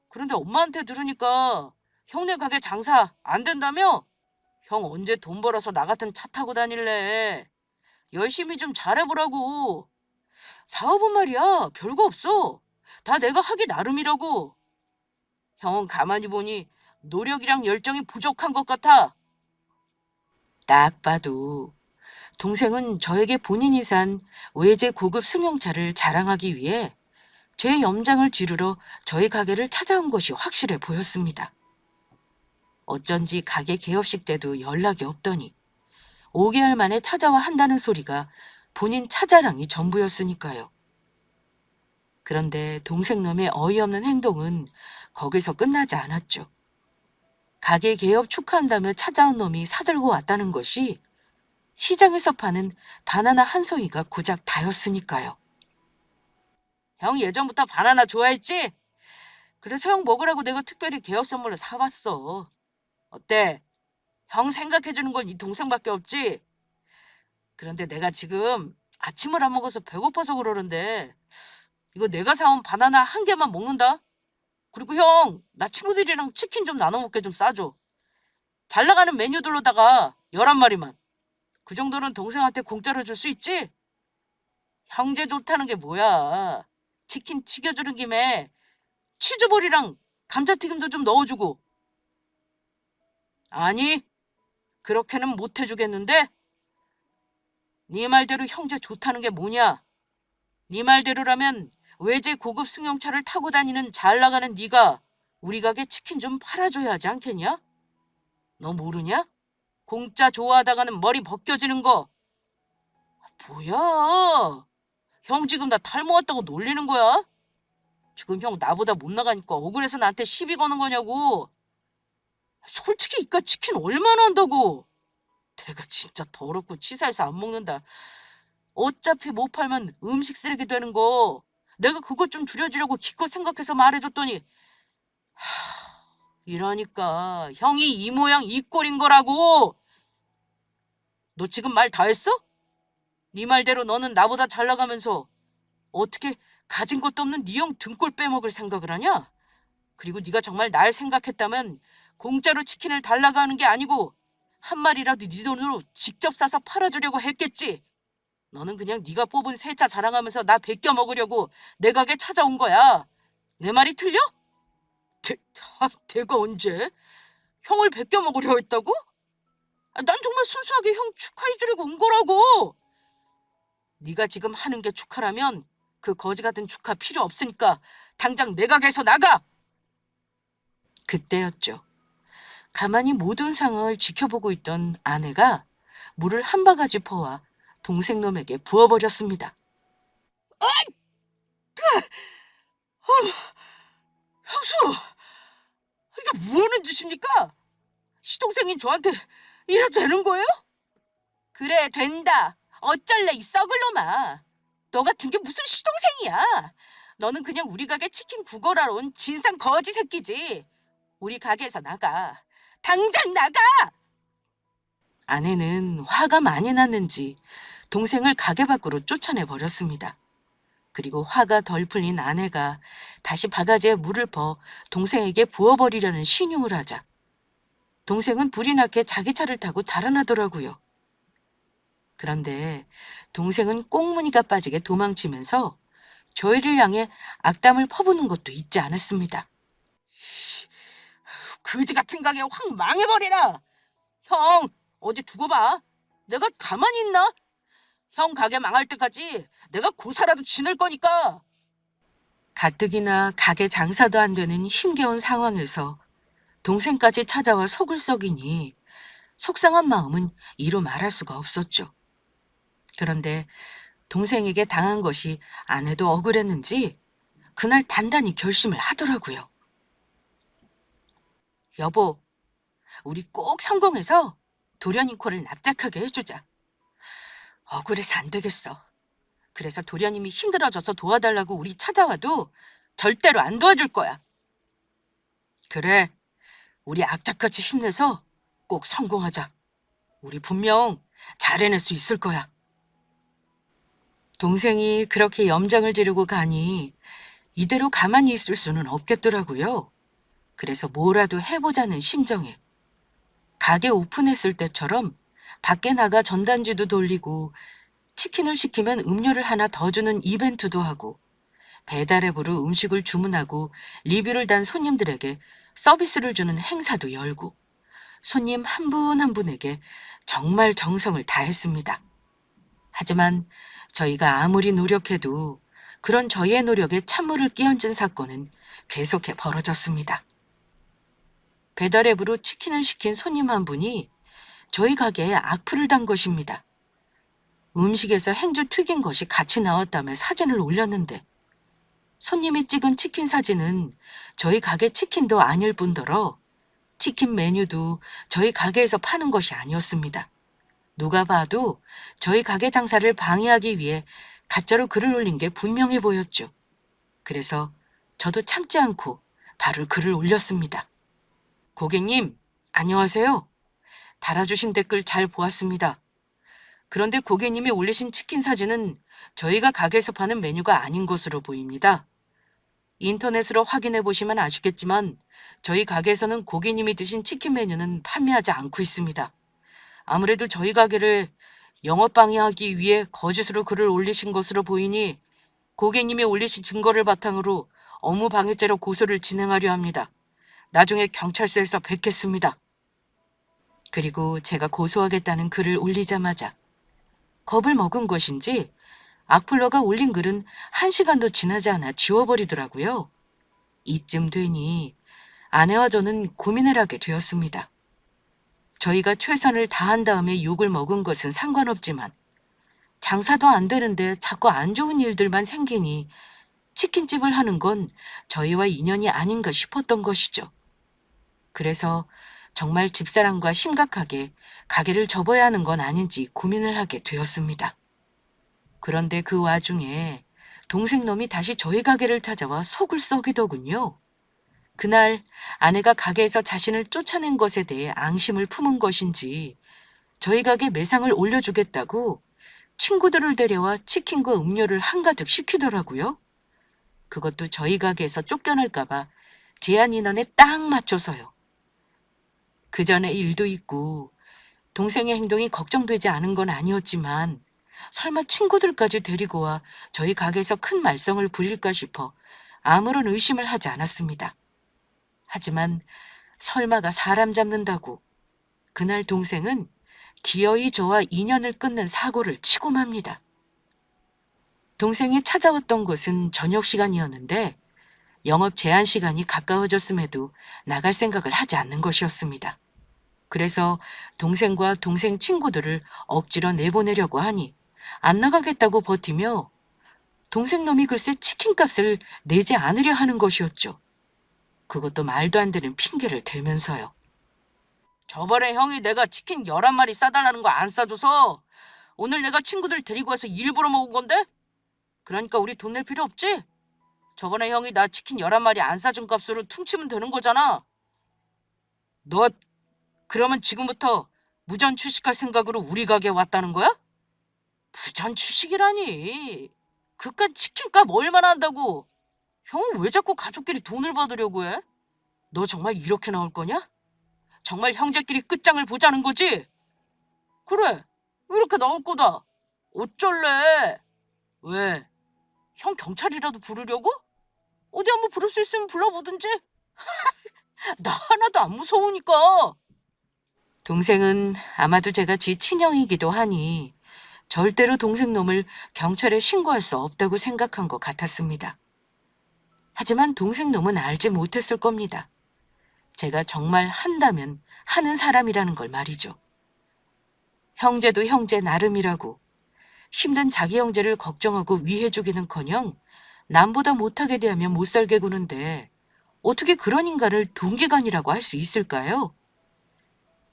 S3: 그런데 엄마한테 들으니까 형네 가게 장사 안 된다며? 형 언제 돈 벌어서 나 같은 차 타고 다닐래? 열심히 좀 잘해보라고. 사업은 말이야 별거 없어. 다 내가 하기 나름이라고. 형은 가만히 보니 노력이랑 열정이 부족한 것 같아. 딱 봐도 동생은 저에게 본인이 산 외제 고급 승용차를 자랑하기 위해 제 염장을 지르러 저희 가게를 찾아온 것이 확실해 보였습니다. 어쩐지 가게 개업식 때도 연락이 없더니 5개월 만에 찾아와 한다는 소리가 본인 차 자랑이 전부였으니까요. 그런데 동생 놈의 어이없는 행동은 거기서 끝나지 않았죠. 가게 개업 축하한다며 찾아온 놈이 사들고 왔다는 것이 시장에서 파는 바나나 한 송이가 고작 다였으니까요. 형 예전부터 바나나 좋아했지? 그래서 형 먹으라고 내가 특별히 개업 선물로 사왔어. 어때? 형 생각해주는 건 이 동생밖에 없지? 그런데 내가 지금 아침을 안 먹어서 배고파서 그러는데 이거 내가 사온 바나나 한 개만 먹는다? 그리고 형, 나 친구들이랑 치킨 좀 나눠 먹게 좀 싸줘. 잘 나가는 메뉴들로다가 11마리만. 그 정도는 동생한테 공짜로 줄 수 있지? 형제 좋다는 게 뭐야. 치킨 튀겨주는 김에 치즈볼이랑 감자튀김도 좀 넣어주고. 아니, 그렇게는 못 해주겠는데? 네 말대로 형제 좋다는 게 뭐냐? 네 말대로라면 외제 고급 승용차를 타고 다니는 잘 나가는 네가 우리 가게 치킨 좀 팔아줘야 하지 않겠냐? 너 모르냐? 공짜 좋아하다가는 머리 벗겨지는 거. 뭐야? 형 지금 나 탈모왔다고 놀리는 거야? 지금 형 나보다 못 나가니까 억울해서 나한테 시비 거는 거냐고. 솔직히 이깟 치킨 얼마나 한다고. 내가 진짜 더럽고 치사해서 안 먹는다. 어차피 못 팔면 음식 쓰레기 되는 거. 내가 그것 좀 줄여주려고 기껏 생각해서 말해줬더니 이러니까 형이 이 모양 이 꼴인 거라고. 너 지금 말 다 했어? 네 말대로 너는 나보다 잘 나가면서 어떻게 가진 것도 없는 네 형 등골 빼먹을 생각을 하냐? 그리고 네가 정말 날 생각했다면 공짜로 치킨을 달라고 하는 게 아니고 한 마리라도 네 돈으로 직접 사서 팔아주려고 했겠지. 너는 그냥 네가 뽑은 새 차 자랑하면서 나 베껴 먹으려고 내 가게 찾아온 거야. 내 말이 틀려? 내가 언제? 형을 베껴 먹으려 했다고? 난 정말 순수하게 형 축하해주려고 온 거라고. 네가 지금 하는 게 축하라면 그 거지 같은 축하 필요 없으니까 당장 내 가게에서 나가. 그때였죠. 가만히 모든 상황을 지켜보고 있던 아내가 물을 한 바가지 퍼와 동생놈에게 부어버렸습니다. 형수, 이게 뭐하는 짓입니까? 시동생인 저한테 이래도 되는 거예요? 그래, 된다. 어쩔래, 이 썩을 놈아. 너 같은 게 무슨 시동생이야. 너는 그냥 우리 가게 치킨 구걸하러 온 진상 거지 새끼지. 우리 가게에서 나가. 당장 나가! 아내는 화가 많이 났는지 동생을 가게 밖으로 쫓아내버렸습니다. 그리고 화가 덜 풀린 아내가 다시 바가지에 물을 퍼 동생에게 부어버리려는 신용을 하자 동생은 불이 나게 자기 차를 타고 달아나더라고요. 그런데 동생은 꽁무니가 빠지게 도망치면서 저희를 향해 악담을 퍼부는 것도 잊지 않았습니다. 그지 같은 가게 확 망해버리라. 형, 어디 두고 봐. 내가 가만히 있나? 형 가게 망할 때까지 내가 고사라도 지낼 거니까. 가뜩이나 가게 장사도 안 되는 힘겨운 상황에서 동생까지 찾아와 속을 썩이니 속상한 마음은 이루 말할 수가 없었죠. 그런데 동생에게 당한 것이 아내도 억울했는지 그날 단단히 결심을 하더라고요. 여보, 우리 꼭 성공해서 도련님 콜을 납작하게 해주자. 억울해서 안 되겠어. 그래서 도련님이 힘들어져서 도와달라고 우리 찾아와도 절대로 안 도와줄 거야. 그래, 우리 악착같이 힘내서 꼭 성공하자. 우리 분명 잘 해낼 수 있을 거야. 동생이 그렇게 염장을 지르고 가니 이대로 가만히 있을 수는 없겠더라고요. 그래서 뭐라도 해보자는 심정에 가게 오픈했을 때처럼 밖에 나가 전단지도 돌리고 치킨을 시키면 음료를 하나 더 주는 이벤트도 하고 배달앱으로 음식을 주문하고 리뷰를 단 손님들에게 서비스를 주는 행사도 열고 손님 한 분 한 분에게 정말 정성을 다했습니다. 하지만 저희가 아무리 노력해도 그런 저희의 노력에 찬물을 끼얹은 사건은 계속해 벌어졌습니다. 배달앱으로 치킨을 시킨 손님 한 분이 저희 가게에 악플을 단 것입니다. 음식에서 행주 튀긴 것이 같이 나왔다며 사진을 올렸는데 손님이 찍은 치킨 사진은 저희 가게 치킨도 아닐 뿐더러 치킨 메뉴도 저희 가게에서 파는 것이 아니었습니다. 누가 봐도 저희 가게 장사를 방해하기 위해 가짜로 글을 올린 게 분명해 보였죠. 그래서 저도 참지 않고 바로 글을 올렸습니다. 고객님, 안녕하세요. 달아주신 댓글 잘 보았습니다. 그런데 고객님이 올리신 치킨 사진은 저희가 가게에서 파는 메뉴가 아닌 것으로 보입니다. 인터넷으로 확인해 보시면 아시겠지만 저희 가게에서는 고객님이 드신 치킨 메뉴는 판매하지 않고 있습니다. 아무래도 저희 가게를 영업 방해하기 위해 거짓으로 글을 올리신 것으로 보이니 고객님이 올리신 증거를 바탕으로 업무 방해죄로 고소를 진행하려 합니다. 나중에 경찰서에서 뵙겠습니다. 그리고 제가 고소하겠다는 글을 올리자마자 겁을 먹은 것인지 악플러가 올린 글은 1시간도 지나지 않아 지워버리더라고요. 이쯤 되니 아내와 저는 고민을 하게 되었습니다. 저희가 최선을 다한 다음에 욕을 먹은 것은 상관없지만 장사도 안 되는데 자꾸 안 좋은 일들만 생기니 치킨집을 하는 건 저희와 인연이 아닌가 싶었던 것이죠. 그래서 정말 집사람과 심각하게 가게를 접어야 하는 건 아닌지 고민을 하게 되었습니다. 그런데 그 와중에 동생놈이 다시 저희 가게를 찾아와 속을 썩이더군요. 그날 아내가 가게에서 자신을 쫓아낸 것에 대해 앙심을 품은 것인지 저희 가게 매상을 올려주겠다고 친구들을 데려와 치킨과 음료를 한가득 시키더라고요. 그것도 저희 가게에서 쫓겨날까봐 제한 인원에 딱 맞춰서요. 그 전에 일도 있고 동생의 행동이 걱정되지 않은 건 아니었지만 설마 친구들까지 데리고 와 저희 가게에서 큰 말썽을 부릴까 싶어 아무런 의심을 하지 않았습니다. 하지만 설마가 사람 잡는다고 그날 동생은 기어이 저와 인연을 끊는 사고를 치고 맙니다. 동생이 찾아왔던 곳은 저녁 시간이었는데 영업 제한 시간이 가까워졌음에도 나갈 생각을 하지 않는 것이었습니다. 그래서 동생과 동생 친구들을 억지로 내보내려고 하니 안 나가겠다고 버티며 동생 놈이 글쎄 치킨값을 내지 않으려 하는 것이었죠. 그것도 말도 안 되는 핑계를 대면서요. 저번에 형이 내가 치킨 11마리 싸달라는 거 안 싸줘서 오늘 내가 친구들 데리고 와서 일부러 먹은 건데? 그러니까 우리 돈 낼 필요 없지? 저번에 형이 나 치킨 11마리 안 싸준 값으로 퉁치면 되는 거잖아. 너 그러면 지금부터 무전 취식할 생각으로 우리 가게 왔다는 거야? 무전 취식이라니. 그깟 치킨값 얼마나 한다고. 형은 왜 자꾸 가족끼리 돈을 받으려고 해? 너 정말 이렇게 나올 거냐? 정말 형제끼리 끝장을 보자는 거지? 그래, 이렇게 나올 거다. 어쩔래? 왜? 형 경찰이라도 부르려고? 어디 한번 부를 수 있으면 불러보든지. 나 하나도 안 무서우니까. 동생은 아마도 제가 지 친형이기도 하니 절대로 동생 놈을 경찰에 신고할 수 없다고 생각한 것 같았습니다. 하지만 동생 놈은 알지 못했을 겁니다. 제가 정말 한다면 하는 사람이라는 걸 말이죠. 형제도 형제 나름이라고 힘든 자기 형제를 걱정하고 위해주기는커녕 남보다 못하게 대하면 못 살게 구는데 어떻게 그런 인간을 동기간이라고 할 수 있을까요?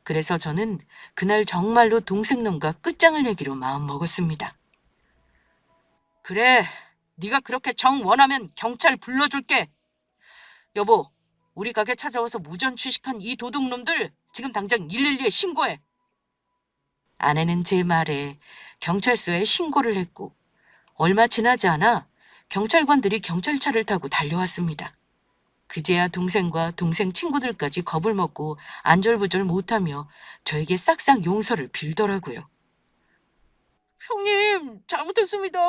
S3: 그래서 저는 그날 정말로 동생놈과 끝장을 내기로 마음먹었습니다. 그래, 네가 그렇게 정 원하면 경찰 불러줄게. 여보, 우리 가게 찾아와서 무전 취식한 이 도둑놈들 지금 당장 112에 신고해. 아내는 제 말에 경찰서에 신고를 했고 얼마 지나지 않아 경찰관들이 경찰차를 타고 달려왔습니다. 그제야 동생과 동생 친구들까지 겁을 먹고 안절부절 못하며 저에게 싹싹 용서를 빌더라고요. 형님, 잘못했습니다.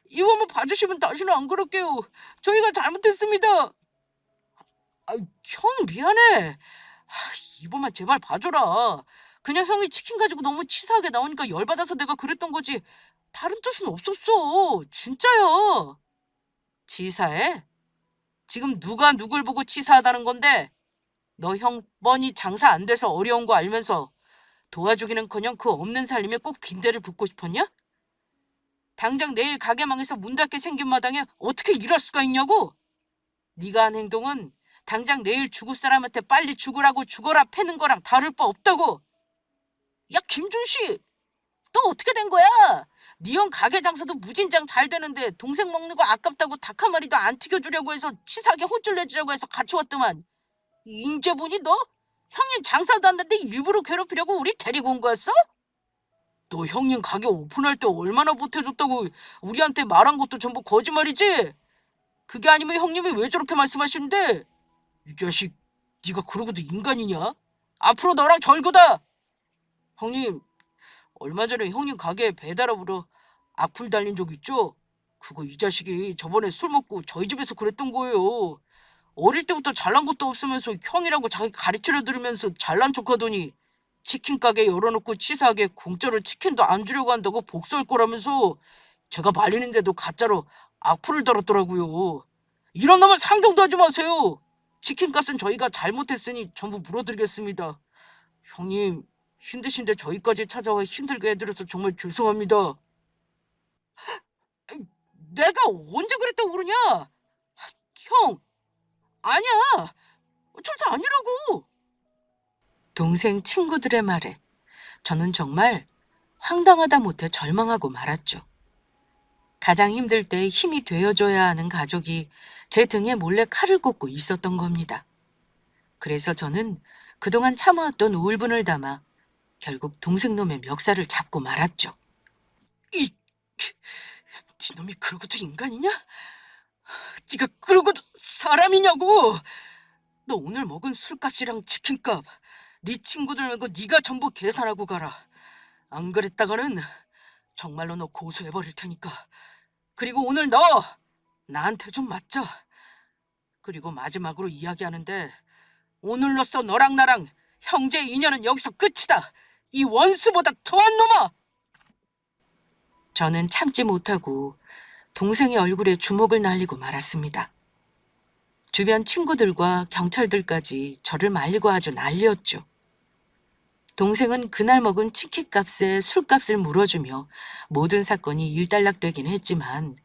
S3: 이거만 봐주시면 다시는 안 그럴게요. 저희가 잘못했습니다. 형 미안해. 이번만 제발 봐줘라. 그냥 형이 치킨 가지고 너무 치사하게 나오니까 열받아서 내가 그랬던 거지. 다른 뜻은 없었어. 진짜야. 치사해? 지금 누가 누굴 보고 치사하다는 건데? 너 형 뻔히 장사 안 돼서 어려운 거 알면서 도와주기는커녕 그 없는 살림에 꼭 빈대를 붙고 싶었냐? 당장 내일 가게 망해서 문 닫게 생긴 마당에 어떻게 이럴 수가 있냐고? 네가 한 행동은 당장 내일 죽을 사람한테 빨리 죽으라고 죽어라 패는 거랑 다를 바 없다고. 야 김준식, 너 어떻게 된 거야? 네 형 가게 장사도 무진장 잘 되는데 동생 먹는 거 아깝다고 닭 한 마리도 안 튀겨주려고 해서 치사하게 혼쭐 내주려고 해서 같이 왔더만. 인제 보니 너 형님 장사도 안 되는데 일부러 괴롭히려고 우리 데리고 온 거였어? 너 형님 가게 오픈할 때 얼마나 보태줬다고 우리한테 말한 것도 전부 거짓말이지? 그게 아니면 형님이 왜 저렇게 말씀하시는데? 이 자식, 네가 그러고도 인간이냐? 앞으로 너랑 절거다. 형님, 얼마 전에 형님 가게에 배달업으로 악플 달린 적 있죠? 그거 이 자식이 저번에 술 먹고 저희 집에서 그랬던 거예요. 어릴 때부터 잘난 것도 없으면서 형이라고 자기 가르쳐 들으면서 잘난 척하더니 치킨 가게 열어놓고 치사하게 공짜로 치킨도 안 주려고 한다고 복수할 거라면서 제가 말리는데도 가짜로 악플을 달았더라고요. 이런 놈을 상종도 하지 마세요. 치킨값은 저희가 잘못했으니 전부 물어드리겠습니다. 형님, 힘드신데 저희까지 찾아와 힘들게 해드려서 정말 죄송합니다. 내가 언제 그랬다고 그러냐? 형, 아니야. 절대 아니라고. 동생 친구들의 말에 저는 정말 황당하다 못해 절망하고 말았죠. 가장 힘들 때 힘이 되어줘야 하는 가족이 제 등에 몰래 칼을 꽂고 있었던 겁니다. 그래서 저는 그동안 참아왔던 울분을 담아 결국 동생놈의 멱살을 잡고 말았죠. 네 놈이 그러고도 인간이냐? 네가 그러고도 사람이냐고. 너 오늘 먹은 술값이랑 치킨값 네 친구들 말고 네가 전부 계산하고 가라. 안 그랬다가는 정말로 너 고소해버릴 테니까. 그리고 오늘 너 나한테 좀 맞자. 그리고 마지막으로 이야기하는데 오늘로써 너랑 나랑 형제 인연은 여기서 끝이다. 이 원수보다 더한 놈아! 저는 참지 못하고 동생의 얼굴에 주먹을 날리고 말았습니다. 주변 친구들과 경찰들까지 저를 말리고 아주 난리였죠. 동생은 그날 먹은 치킨값에 술값을 물어주며 모든 사건이 일단락되긴 했지만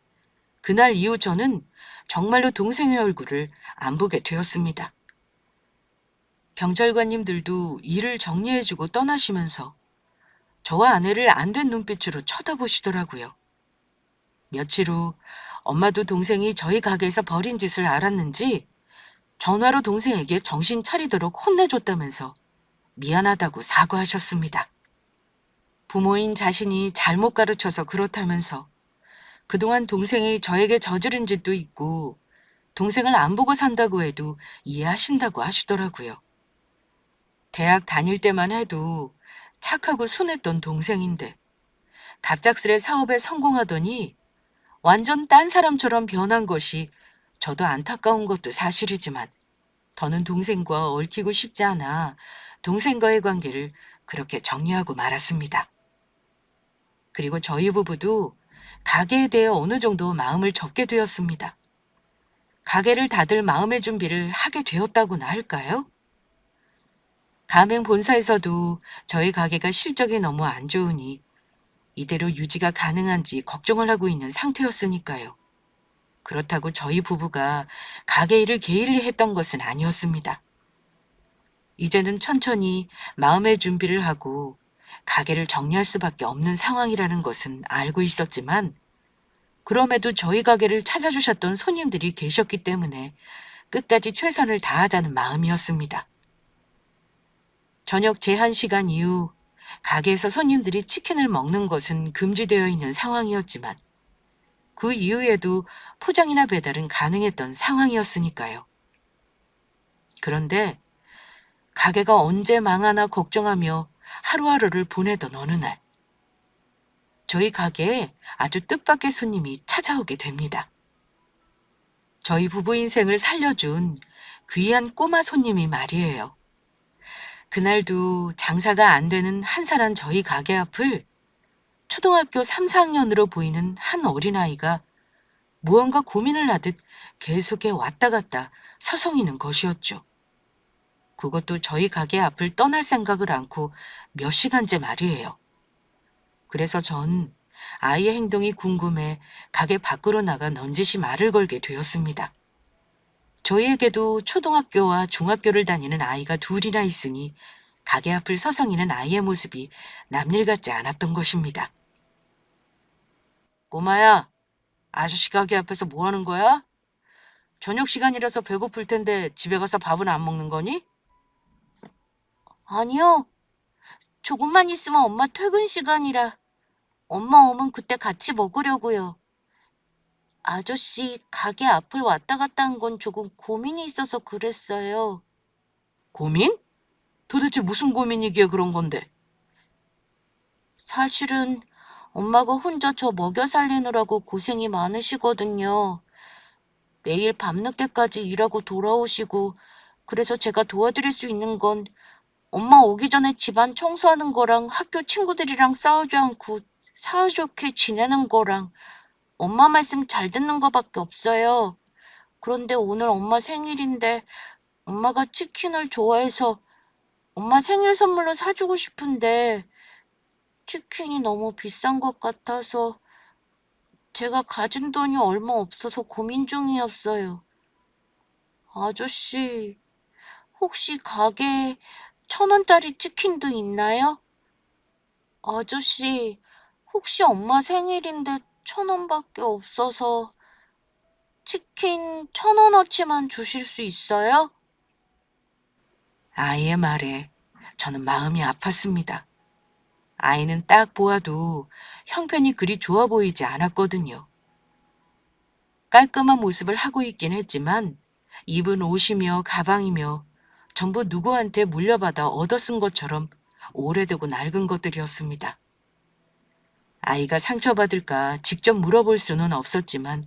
S3: 그날 이후 저는 정말로 동생의 얼굴을 안 보게 되었습니다. 경찰관님들도 일을 정리해주고 떠나시면서 저와 아내를 안 된 눈빛으로 쳐다보시더라고요. 며칠 후 엄마도 동생이 저희 가게에서 벌인 짓을 알았는지 전화로 동생에게 정신 차리도록 혼내줬다면서 미안하다고 사과하셨습니다. 부모인 자신이 잘못 가르쳐서 그렇다면서 그동안 동생이 저에게 저지른 짓도 있고 동생을 안 보고 산다고 해도 이해하신다고 하시더라고요. 대학 다닐 때만 해도 착하고 순했던 동생인데 갑작스레 사업에 성공하더니 완전 딴 사람처럼 변한 것이 저도 안타까운 것도 사실이지만 더는 동생과 얽히고 싶지 않아 동생과의 관계를 그렇게 정리하고 말았습니다. 그리고 저희 부부도 가게에 대해 어느 정도 마음을 접게 되었습니다. 가게를 닫을 마음의 준비를 하게 되었다고나 할까요? 가맹 본사에서도 저희 가게가 실적이 너무 안 좋으니 이대로 유지가 가능한지 걱정을 하고 있는 상태였으니까요. 그렇다고 저희 부부가 가게 일을 게을리 했던 것은 아니었습니다. 이제는 천천히 마음의 준비를 하고 가게를 정리할 수밖에 없는 상황이라는 것은 알고 있었지만 그럼에도 저희 가게를 찾아주셨던 손님들이 계셨기 때문에 끝까지 최선을 다하자는 마음이었습니다. 저녁 제한 시간 이후 가게에서 손님들이 치킨을 먹는 것은 금지되어 있는 상황이었지만 그 이후에도 포장이나 배달은 가능했던 상황이었으니까요. 그런데 가게가 언제 망하나 걱정하며 하루하루를 보내던 어느 날, 저희 가게에 아주 뜻밖의 손님이 찾아오게 됩니다. 저희 부부 인생을 살려준 귀한 꼬마 손님이 말이에요. 그날도 장사가 안 되는 한산한 저희 가게 앞을 초등학교 3, 4학년으로 보이는 한 어린아이가 무언가 고민을 하듯 계속해 왔다 갔다 서성이는 것이었죠. 그것도 저희 가게 앞을 떠날 생각을 않고 몇 시간째 말이에요. 그래서 전 아이의 행동이 궁금해 가게 밖으로 나가 넌지시 말을 걸게 되었습니다. 저희에게도 초등학교와 중학교를 다니는 아이가 둘이나 있으니 가게 앞을 서성이는 아이의 모습이 남일 같지 않았던 것입니다. 꼬마야, 아저씨 가게 앞에서 뭐 하는 거야? 저녁 시간이라서 배고플 텐데 집에 가서 밥은 안 먹는 거니? 아니요. 조금만 있으면 엄마 퇴근 시간이라 엄마 오면 그때 같이 먹으려고요. 아저씨 가게 앞을 왔다 갔다 한 건 조금 고민이 있어서 그랬어요. 고민? 도대체 무슨 고민이기에 그런 건데? 사실은 엄마가 혼자 저 먹여 살리느라고 고생이 많으시거든요. 매일 밤늦게까지 일하고 돌아오시고 그래서 제가 도와드릴 수 있는 건 엄마 오기 전에 집안 청소하는 거랑 학교 친구들이랑 싸우지 않고 사이좋게 지내는 거랑 엄마 말씀 잘 듣는 거밖에 없어요. 그런데 오늘 엄마 생일인데 엄마가 치킨을 좋아해서 엄마 생일 선물로 사주고 싶은데 치킨이 너무 비싼 것 같아서 제가 가진 돈이 얼마 없어서 고민 중이었어요. 아저씨, 혹시 가게에 1,000원짜리 치킨도 있나요? 아저씨, 혹시 엄마 생일인데 1,000원밖에 없어서 치킨 1,000원어치만 주실 수 있어요? 아이의 말에 저는 마음이 아팠습니다. 아이는 딱 보아도 형편이 그리 좋아 보이지 않았거든요. 깔끔한 모습을 하고 있긴 했지만 입은 옷이며 가방이며 전부 누구한테 물려받아 얻어 쓴 것처럼 오래되고 낡은 것들이었습니다. 아이가 상처받을까 직접 물어볼 수는 없었지만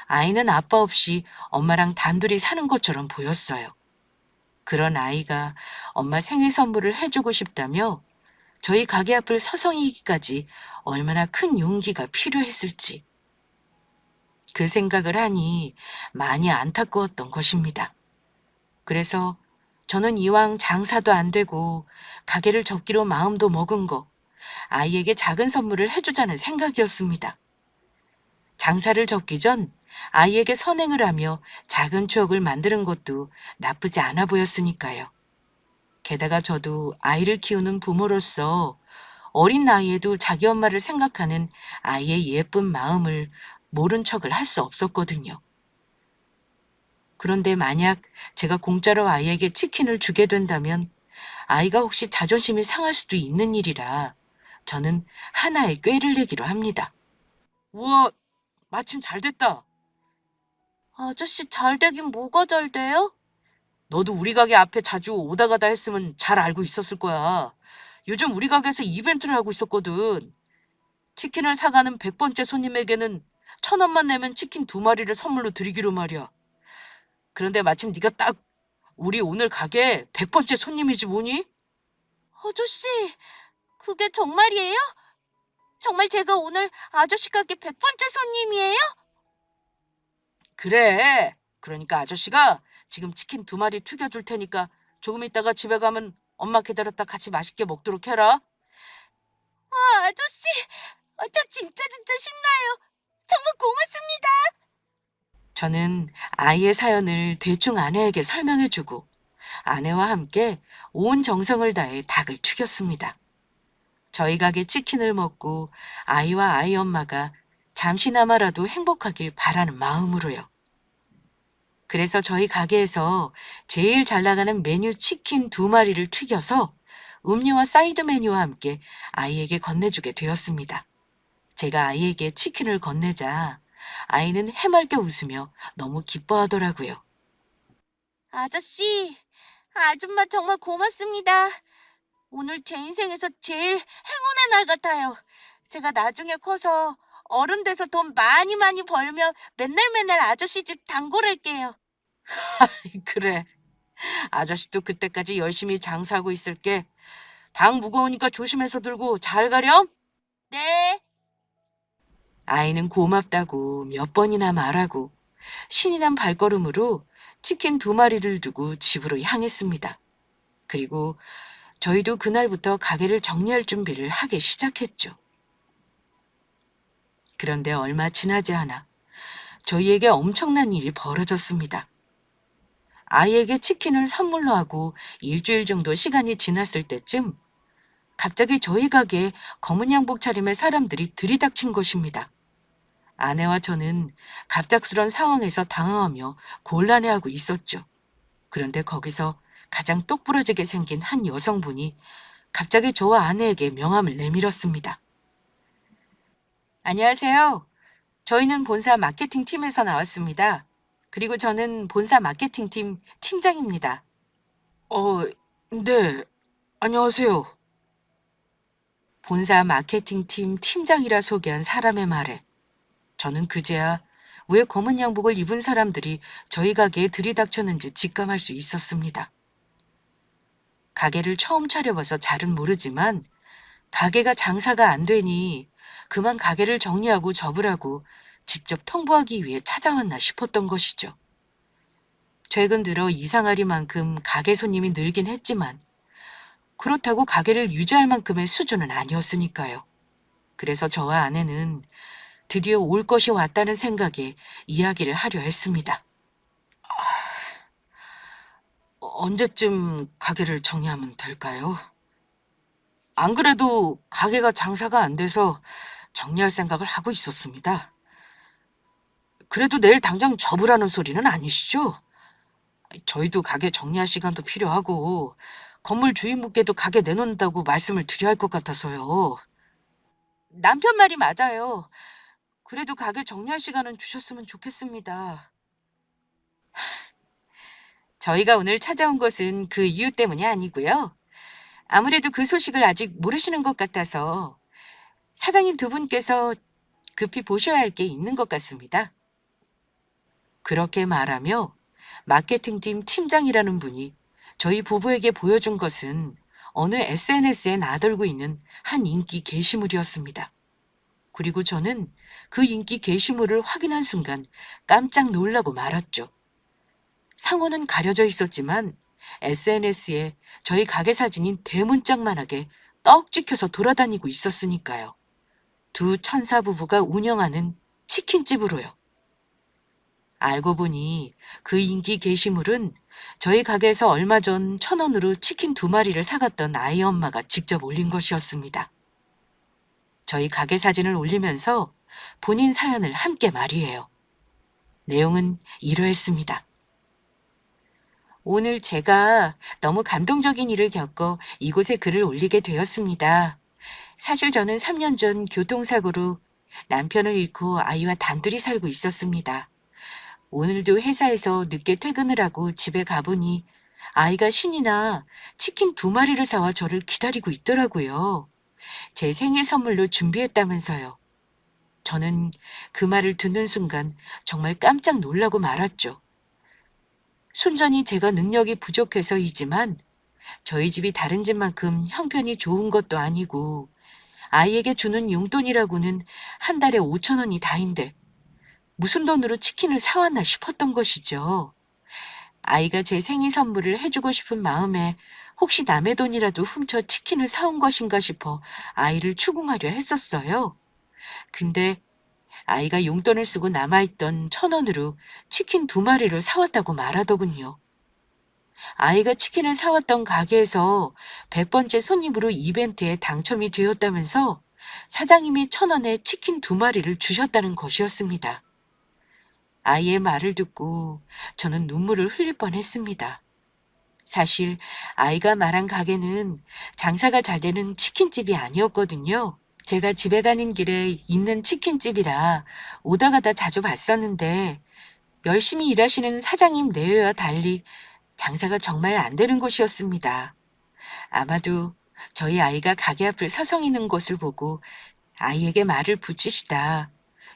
S3: 아이는 아빠 없이 엄마랑 단둘이 사는 것처럼 보였어요. 그런 아이가 엄마 생일 선물을 해주고 싶다며 저희 가게 앞을 서성이기까지 얼마나 큰 용기가 필요했을지 그 생각을 하니 많이 안타까웠던 것입니다. 그래서 저는 이왕 장사도 안 되고 가게를 접기로 마음도 먹은 거 아이에게 작은 선물을 해주자는 생각이었습니다. 장사를 접기 전 아이에게 선행을 하며 작은 추억을 만드는 것도 나쁘지 않아 보였으니까요. 게다가 저도 아이를 키우는 부모로서 어린 나이에도 자기 엄마를 생각하는 아이의 예쁜 마음을 모른 척을 할 수 없었거든요. 그런데 만약 제가 공짜로 아이에게 치킨을 주게 된다면 아이가 혹시 자존심이 상할 수도 있는 일이라 저는 하나의 꾀를 내기로 합니다. 우와, 마침 잘 됐다. 아저씨 잘 되긴 뭐가 잘 돼요? 너도 우리 가게 앞에 자주 오다 가다 했으면 잘 알고 있었을 거야. 요즘 우리 가게에서 이벤트를 하고 있었거든. 치킨을 사가는 100번째 손님에게는 1,000원만 내면 치킨 2마리를 선물로 드리기로 말이야. 그런데 마침 네가 딱 우리 오늘 가게 100번째 손님이지 뭐니? 아저씨, 그게 정말이에요? 정말 제가 오늘 아저씨 가게 100번째 손님이에요? 그래. 그러니까 아저씨가 지금 치킨 2마리 튀겨줄 테니까 조금 있다가 집에 가면 엄마 기다렸다 같이 맛있게 먹도록 해라. 아저씨, 저 진짜 신나요. 정말 고맙습니다. 저는 아이의 사연을 대충 아내에게 설명해주고 아내와 함께 온 정성을 다해 닭을 튀겼습니다. 저희 가게 치킨을 먹고 아이와 아이 엄마가 잠시나마라도 행복하길 바라는 마음으로요. 그래서 저희 가게에서 제일 잘 나가는 메뉴 치킨 2마리를 튀겨서 음료와 사이드 메뉴와 함께 아이에게 건네주게 되었습니다. 제가 아이에게 치킨을 건네자 아이는 해맑게 웃으며 너무 기뻐하더라고요. 아저씨, 아줌마 정말 고맙습니다. 오늘 제 인생에서 제일 행운의 날 같아요. 제가 나중에 커서 어른 돼서 돈 많이 벌며 맨날 아저씨 집 단골할게요. 그래. 아저씨도 그때까지 열심히 장사하고 있을게. 당 무거우니까 조심해서 들고 잘 가렴. 네. 아이는 고맙다고 몇 번이나 말하고 신이 난 발걸음으로 치킨 2마리를 두고 집으로 향했습니다. 그리고 저희도 그날부터 가게를 정리할 준비를 하기 시작했죠. 그런데 얼마 지나지 않아 저희에게 엄청난 일이 벌어졌습니다. 아이에게 치킨을 선물로 하고 일주일 정도 시간이 지났을 때쯤 갑자기 저희 가게에 검은 양복 차림의 사람들이 들이닥친 것입니다. 아내와 저는 갑작스런 상황에서 당황하며 곤란해하고 있었죠. 그런데 거기서 가장 똑부러지게 생긴 한 여성분이 갑자기 저와 아내에게 명함을 내밀었습니다. 안녕하세요. 저희는 본사 마케팅 팀에서 나왔습니다. 그리고 저는 본사 마케팅 팀 팀장입니다. 네. 안녕하세요. 본사 마케팅 팀 팀장이라 소개한 사람의 말에 저는 그제야 왜 검은 양복을 입은 사람들이 저희 가게에 들이닥쳤는지 직감할 수 있었습니다. 가게를 처음 차려봐서 잘은 모르지만 가게가 장사가 안 되니 그만 가게를 정리하고 접으라고 직접 통보하기 위해 찾아왔나 싶었던 것이죠. 최근 들어 이상하리만큼 가게 손님이 늘긴 했지만 그렇다고 가게를 유지할 만큼의 수준은 아니었으니까요. 그래서 저와 아내는 드디어 올 것이 왔다는 생각에 이야기를 하려 했습니다. 언제쯤 가게를 정리하면 될까요? 안 그래도 가게가 장사가 안 돼서 정리할 생각을 하고 있었습니다. 그래도 내일 당장 접으라는 소리는 아니시죠? 저희도 가게 정리할 시간도 필요하고 건물 주인분께도 가게 내놓는다고 말씀을 드려야 할 것 같아서요. 남편 말이 맞아요. 그래도 가게 정리할 시간은 주셨으면 좋겠습니다. 저희가 오늘 찾아온 것은 그 이유 때문이 아니고요. 아무래도 그 소식을 아직 모르시는 것 같아서 사장님 두 분께서 급히 보셔야 할 게 있는 것 같습니다. 그렇게 말하며 마케팅팀 팀장이라는 분이 저희 부부에게 보여준 것은 어느 SNS에 나돌고 있는 한 인기 게시물이었습니다. 그리고 저는 그 인기 게시물을 확인한 순간 깜짝 놀라고 말았죠. 상호는 가려져 있었지만 SNS에 저희 가게 사진이 대문짝만하게 떡 찍혀서 돌아다니고 있었으니까요. 두 천사 부부가 운영하는 치킨집으로요. 알고 보니 그 인기 게시물은 저희 가게에서 얼마 전 1,000원으로 치킨 2마리를 사갔던 아이 엄마가 직접 올린 것이었습니다. 저희 가게 사진을 올리면서 본인 사연을 함께 말이에요. 내용은 이러했습니다. 오늘 제가 너무 감동적인 일을 겪어 이곳에 글을 올리게 되었습니다. 사실 저는 3년 전 교통사고로 남편을 잃고 아이와 단둘이 살고 있었습니다. 오늘도 회사에서 늦게 퇴근을 하고 집에 가보니 아이가 신이 나 치킨 2마리를 사와 저를 기다리고 있더라고요. 제 생일 선물로 준비했다면서요. 저는 그 말을 듣는 순간 정말 깜짝 놀라고 말았죠. 순전히 제가 능력이 부족해서이지만 저희 집이 다른 집만큼 형편이 좋은 것도 아니고 아이에게 주는 용돈이라고는 한 달에 5,000원이 다인데 무슨 돈으로 치킨을 사왔나 싶었던 것이죠. 아이가 제 생일 선물을 해주고 싶은 마음에 혹시 남의 돈이라도 훔쳐 치킨을 사온 것인가 싶어 아이를 추궁하려 했었어요. 근데 아이가 용돈을 쓰고 남아있던 1,000원으로 치킨 2마리를 사왔다고 말하더군요. 아이가 치킨을 사왔던 가게에서 100번째 손님으로 이벤트에 당첨이 되었다면서 사장님이 1,000원에 치킨 2마리를 주셨다는 것이었습니다. 아이의 말을 듣고 저는 눈물을 흘릴 뻔했습니다. 사실 아이가 말한 가게는 장사가 잘 되는 치킨집이 아니었거든요. 제가 집에 가는 길에 있는 치킨집이라 오다 가다 자주 봤었는데 열심히 일하시는 사장님 내외와 달리 장사가 정말 안 되는 곳이었습니다. 아마도 저희 아이가 가게 앞을 서성이는 것을 보고 아이에게 말을 붙이시다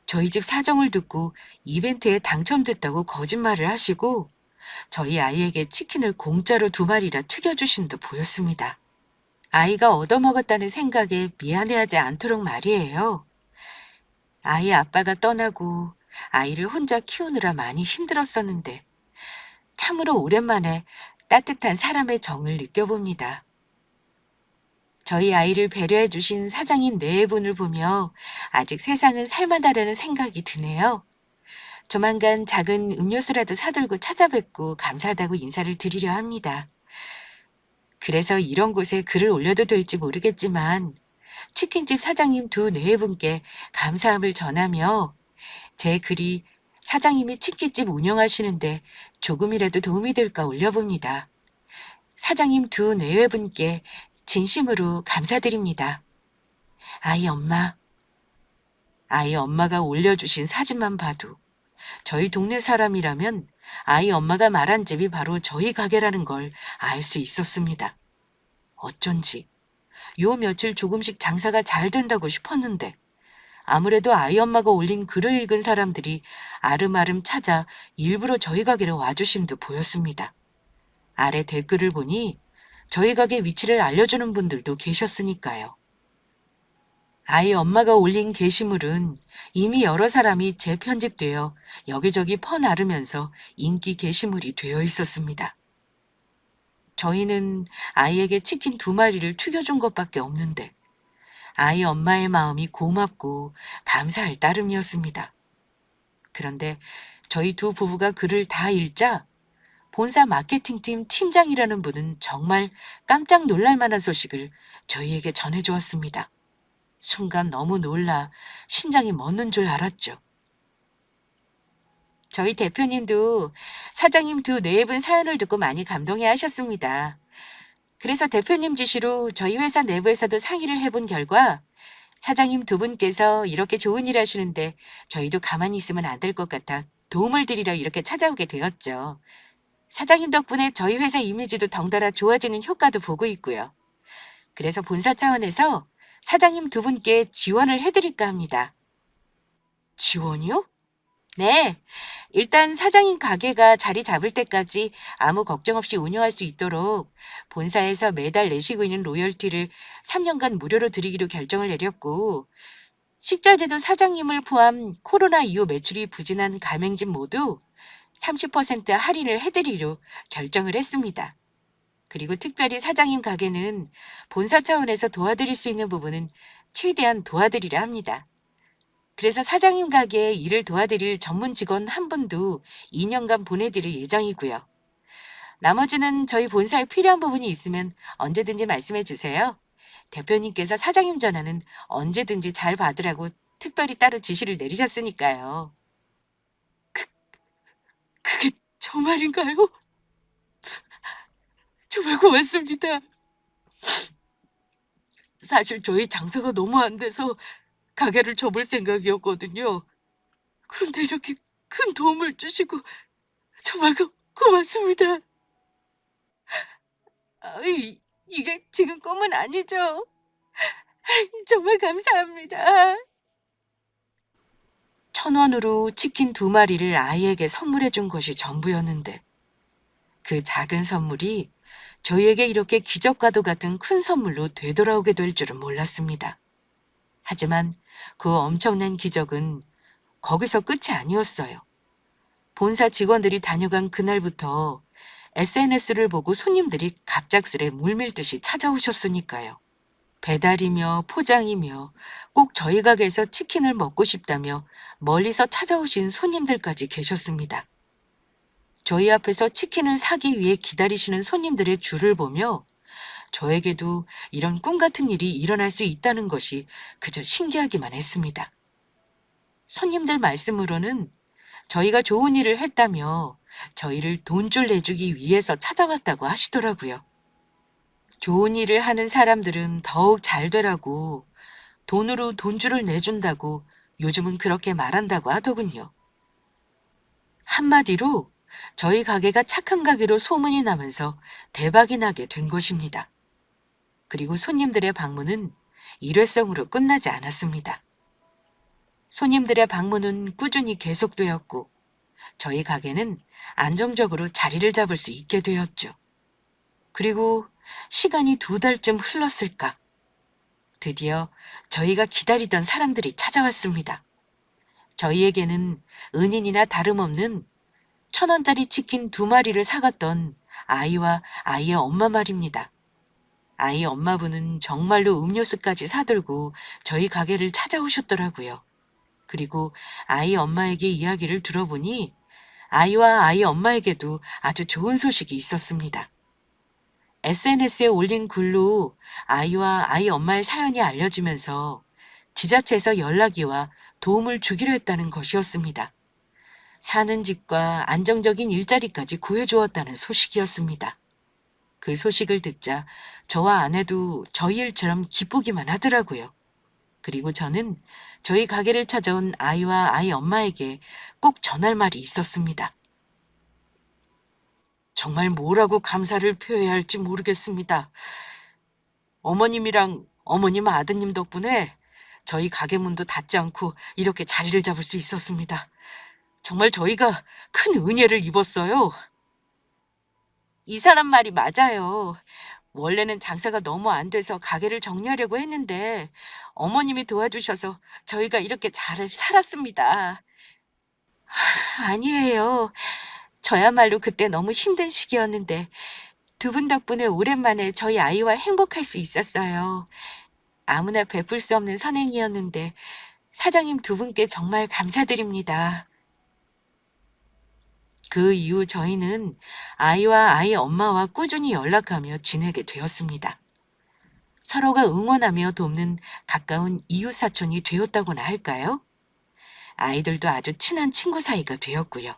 S3: 저희 집 사정을 듣고 이벤트에 당첨됐다고 거짓말을 하시고 저희 아이에게 치킨을 공짜로 2마리나 튀겨주신 듯 보였습니다. 아이가 얻어먹었다는 생각에 미안해하지 않도록 말이에요. 아이 아빠가 떠나고 아이를 혼자 키우느라 많이 힘들었었는데 참으로 오랜만에 따뜻한 사람의 정을 느껴봅니다. 저희 아이를 배려해 주신 사장님 네 분을 보며 아직 세상은 살만하다는 생각이 드네요. 조만간 작은 음료수라도 사들고 찾아뵙고 감사하다고 인사를 드리려 합니다. 그래서 이런 곳에 글을 올려도 될지 모르겠지만 치킨집 사장님 두 네 분께 감사함을 전하며 제 글이 사장님이 치킨집 운영하시는데 조금이라도 도움이 될까 올려봅니다. 사장님 두 네 분께 진심으로 감사드립니다. 아이 엄마. 아이 엄마가 올려주신 사진만 봐도 저희 동네 사람이라면 아이 엄마가 말한 집이 바로 저희 가게라는 걸 알 수 있었습니다. 어쩐지 요 며칠 조금씩 장사가 잘 된다고 싶었는데 아무래도 아이 엄마가 올린 글을 읽은 사람들이 아름아름 찾아 일부러 저희 가게로 와주신 듯 보였습니다. 아래 댓글을 보니 저희 가게 위치를 알려주는 분들도 계셨으니까요. 아이 엄마가 올린 게시물은 이미 여러 사람이 재편집되어 여기저기 퍼나르면서 인기 게시물이 되어 있었습니다. 저희는 아이에게 치킨 2마리를 튀겨준 것밖에 없는데 아이 엄마의 마음이 고맙고 감사할 따름이었습니다. 그런데 저희 두 부부가 글을 다 읽자 본사 마케팅팀 팀장이라는 분은 정말 깜짝 놀랄 만한 소식을 저희에게 전해주었습니다. 순간 너무 놀라 심장이 멎는 줄 알았죠. 저희 대표님도 사장님 두 네 분 사연을 듣고 많이 감동해 하셨습니다. 그래서 대표님 지시로 저희 회사 내부에서도 상의를 해본 결과 사장님 두 분께서 이렇게 좋은 일 하시는데 저희도 가만히 있으면 안 될 것 같아 도움을 드리려 이렇게 찾아오게 되었죠. 사장님 덕분에 저희 회사 이미지도 덩달아 좋아지는 효과도 보고 있고요. 그래서 본사 차원에서 사장님 두 분께 지원을 해드릴까 합니다. 지원이요? 네. 일단 사장님 가게가 자리 잡을 때까지 아무 걱정 없이 운영할 수 있도록 본사에서 매달 내시고 있는 로열티를 3년간 무료로 드리기로 결정을 내렸고, 식자재도 사장님을 포함 코로나 이후 매출이 부진한 가맹집 모두 30% 할인을 해드리기로 결정을 했습니다. 그리고 특별히 사장님 가게는 본사 차원에서 도와드릴 수 있는 부분은 최대한 도와드리려 합니다. 그래서 사장님 가게에 일을 도와드릴 전문 직원 한 분도 2년간 보내드릴 예정이고요. 나머지는 저희 본사에 필요한 부분이 있으면 언제든지 말씀해 주세요. 대표님께서 사장님 전화는 언제든지 잘 받으라고 특별히 따로 지시를 내리셨으니까요. 그게 정말인가요? 정말 고맙습니다. 사실 저희 장사가 너무 안 돼서 가게를 접을 생각이었거든요. 그런데 이렇게 큰 도움을 주시고 정말 고맙습니다. 이게 지금 꿈은 아니죠? 정말 감사합니다. 1,000원으로 치킨 2마리를 아이에게 선물해 준 것이 전부였는데 그 작은 선물이 저희에게 이렇게 기적과도 같은 큰 선물로 되돌아오게 될 줄은 몰랐습니다. 하지만 그 엄청난 기적은 거기서 끝이 아니었어요. 본사 직원들이 다녀간 그날부터 SNS를 보고 손님들이 갑작스레 물밀듯이 찾아오셨으니까요. 배달이며 포장이며 꼭 저희 가게에서 치킨을 먹고 싶다며 멀리서 찾아오신 손님들까지 계셨습니다. 저희 앞에서 치킨을 사기 위해 기다리시는 손님들의 줄을 보며 저에게도 이런 꿈 같은 일이 일어날 수 있다는 것이 그저 신기하기만 했습니다. 손님들 말씀으로는 저희가 좋은 일을 했다며 저희를 돈줄 내주기 위해서 찾아왔다고 하시더라고요. 좋은 일을 하는 사람들은 더욱 잘 되라고 돈으로 돈줄을 내준다고 요즘은 그렇게 말한다고 하더군요. 한마디로 저희 가게가 착한 가게로 소문이 나면서 대박이 나게 된 것입니다. 그리고 손님들의 방문은 일회성으로 끝나지 않았습니다. 손님들의 방문은 꾸준히 계속되었고 저희 가게는 안정적으로 자리를 잡을 수 있게 되었죠. 그리고 시간이 2달쯤 흘렀을까? 드디어 저희가 기다리던 사람들이 찾아왔습니다. 저희에게는 은인이나 다름없는 1,000원짜리 치킨 2마리를 사갔던 아이와 아이의 엄마 말입니다. 아이 엄마분은 정말로 음료수까지 사들고 저희 가게를 찾아오셨더라고요. 그리고 아이 엄마에게 이야기를 들어보니 아이와 아이 엄마에게도 아주 좋은 소식이 있었습니다. SNS에 올린 글로 아이와 아이 엄마의 사연이 알려지면서 지자체에서 연락이 와 도움을 주기로 했다는 것이었습니다. 사는 집과 안정적인 일자리까지 구해주었다는 소식이었습니다. 그 소식을 듣자 저와 아내도 저희 일처럼 기쁘기만 하더라고요. 그리고 저는 저희 가게를 찾아온 아이와 아이 엄마에게 꼭 전할 말이 있었습니다. 정말 뭐라고 감사를 표해야 할지 모르겠습니다. 어머님이랑 어머님 아드님 덕분에 저희 가게 문도 닫지 않고 이렇게 자리를 잡을 수 있었습니다. 정말 저희가 큰 은혜를 입었어요. 이 사람 말이 맞아요. 원래는 장사가 너무 안 돼서 가게를 정리하려고 했는데 어머님이 도와주셔서 저희가 이렇게 잘 살았습니다. 아니에요. 저야말로 그때 너무 힘든 시기였는데 두 분 덕분에 오랜만에 저희 아이와 행복할 수 있었어요. 아무나 베풀 수 없는 선행이었는데 사장님 두 분께 정말 감사드립니다. 그 이후 저희는 아이와 아이 엄마와 꾸준히 연락하며 지내게 되었습니다. 서로가 응원하며 돕는 가까운 이웃사촌이 되었다고나 할까요? 아이들도 아주 친한 친구 사이가 되었고요.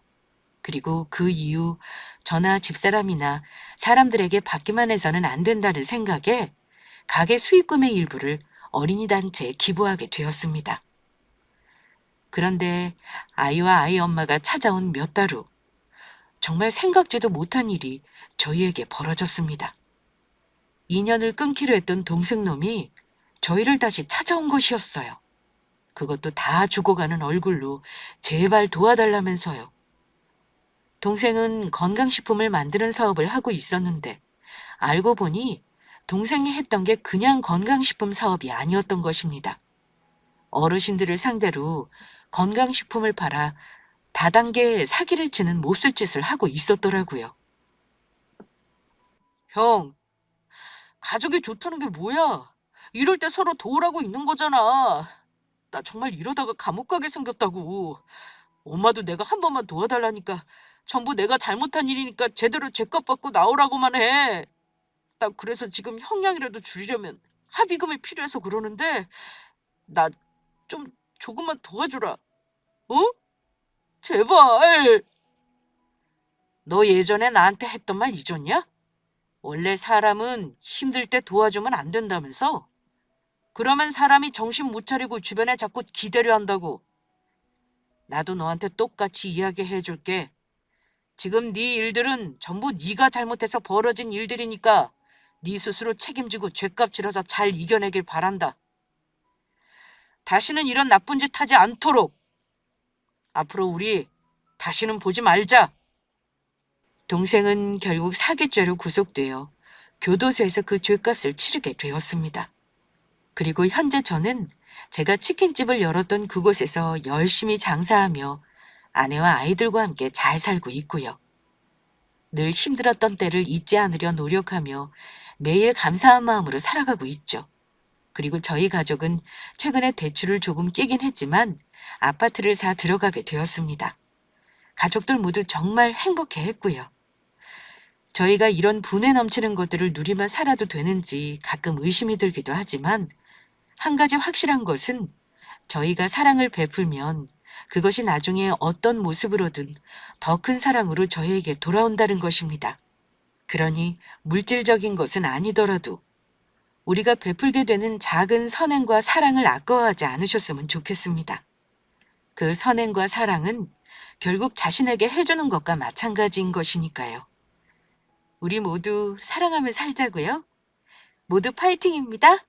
S3: 그리고 그 이후 저나 집사람이나 사람들에게 받기만 해서는 안 된다는 생각에 가게 수익금의 일부를 어린이 단체에 기부하게 되었습니다. 그런데 아이와 아이 엄마가 찾아온 몇 달 후, 정말 생각지도 못한 일이 저희에게 벌어졌습니다. 인연을 끊기로 했던 동생놈이 저희를 다시 찾아온 것이었어요. 그것도 다 죽어가는 얼굴로 제발 도와달라면서요. 동생은 건강식품을 만드는 사업을 하고 있었는데 알고 보니 동생이 했던 게 그냥 건강식품 사업이 아니었던 것입니다. 어르신들을 상대로 건강식품을 팔아 다단계 사기를 치는 몹쓸 짓을 하고 있었더라고요. 형, 가족이 좋다는 게 뭐야? 이럴 때 서로 도우라고 있는 거잖아. 나 정말 이러다가 감옥 가게 생겼다고. 엄마도 내가 한 번만 도와달라니까 전부 내가 잘못한 일이니까 제대로 죄값 받고 나오라고만 해. 나 그래서 지금 형량이라도 줄이려면 합의금이 필요해서 그러는데 나 좀 조금만 도와주라. 어? 제발. 너 예전에 나한테 했던 말 잊었냐? 원래 사람은 힘들 때 도와주면 안 된다면서? 그러면 사람이 정신 못 차리고 주변에 자꾸 기대려 한다고. 나도 너한테 똑같이 이야기해 줄게. 지금 네 일들은 전부 네가 잘못해서 벌어진 일들이니까 네 스스로 책임지고 죗값 치러서 잘 이겨내길 바란다. 다시는 이런 나쁜 짓 하지 않도록. 앞으로 우리 다시는 보지 말자. 동생은 결국 사기죄로 구속되어 교도소에서 그 죗값을 치르게 되었습니다. 그리고 현재 저는 제가 치킨집을 열었던 그곳에서 열심히 장사하며 아내와 아이들과 함께 잘 살고 있고요. 늘 힘들었던 때를 잊지 않으려 노력하며 매일 감사한 마음으로 살아가고 있죠. 그리고 저희 가족은 최근에 대출을 조금 깨긴 했지만 아파트를 사 들어가게 되었습니다. 가족들 모두 정말 행복해 했고요. 저희가 이런 분에 넘치는 것들을 누리며 살아도 되는지 가끔 의심이 들기도 하지만 한 가지 확실한 것은 저희가 사랑을 베풀면 그것이 나중에 어떤 모습으로든 더 큰 사랑으로 저희에게 돌아온다는 것입니다. 그러니 물질적인 것은 아니더라도 우리가 베풀게 되는 작은 선행과 사랑을 아까워하지 않으셨으면 좋겠습니다. 그 선행과 사랑은 결국 자신에게 해주는 것과 마찬가지인 것이니까요. 우리 모두 사랑하며 살자고요. 모두 파이팅입니다.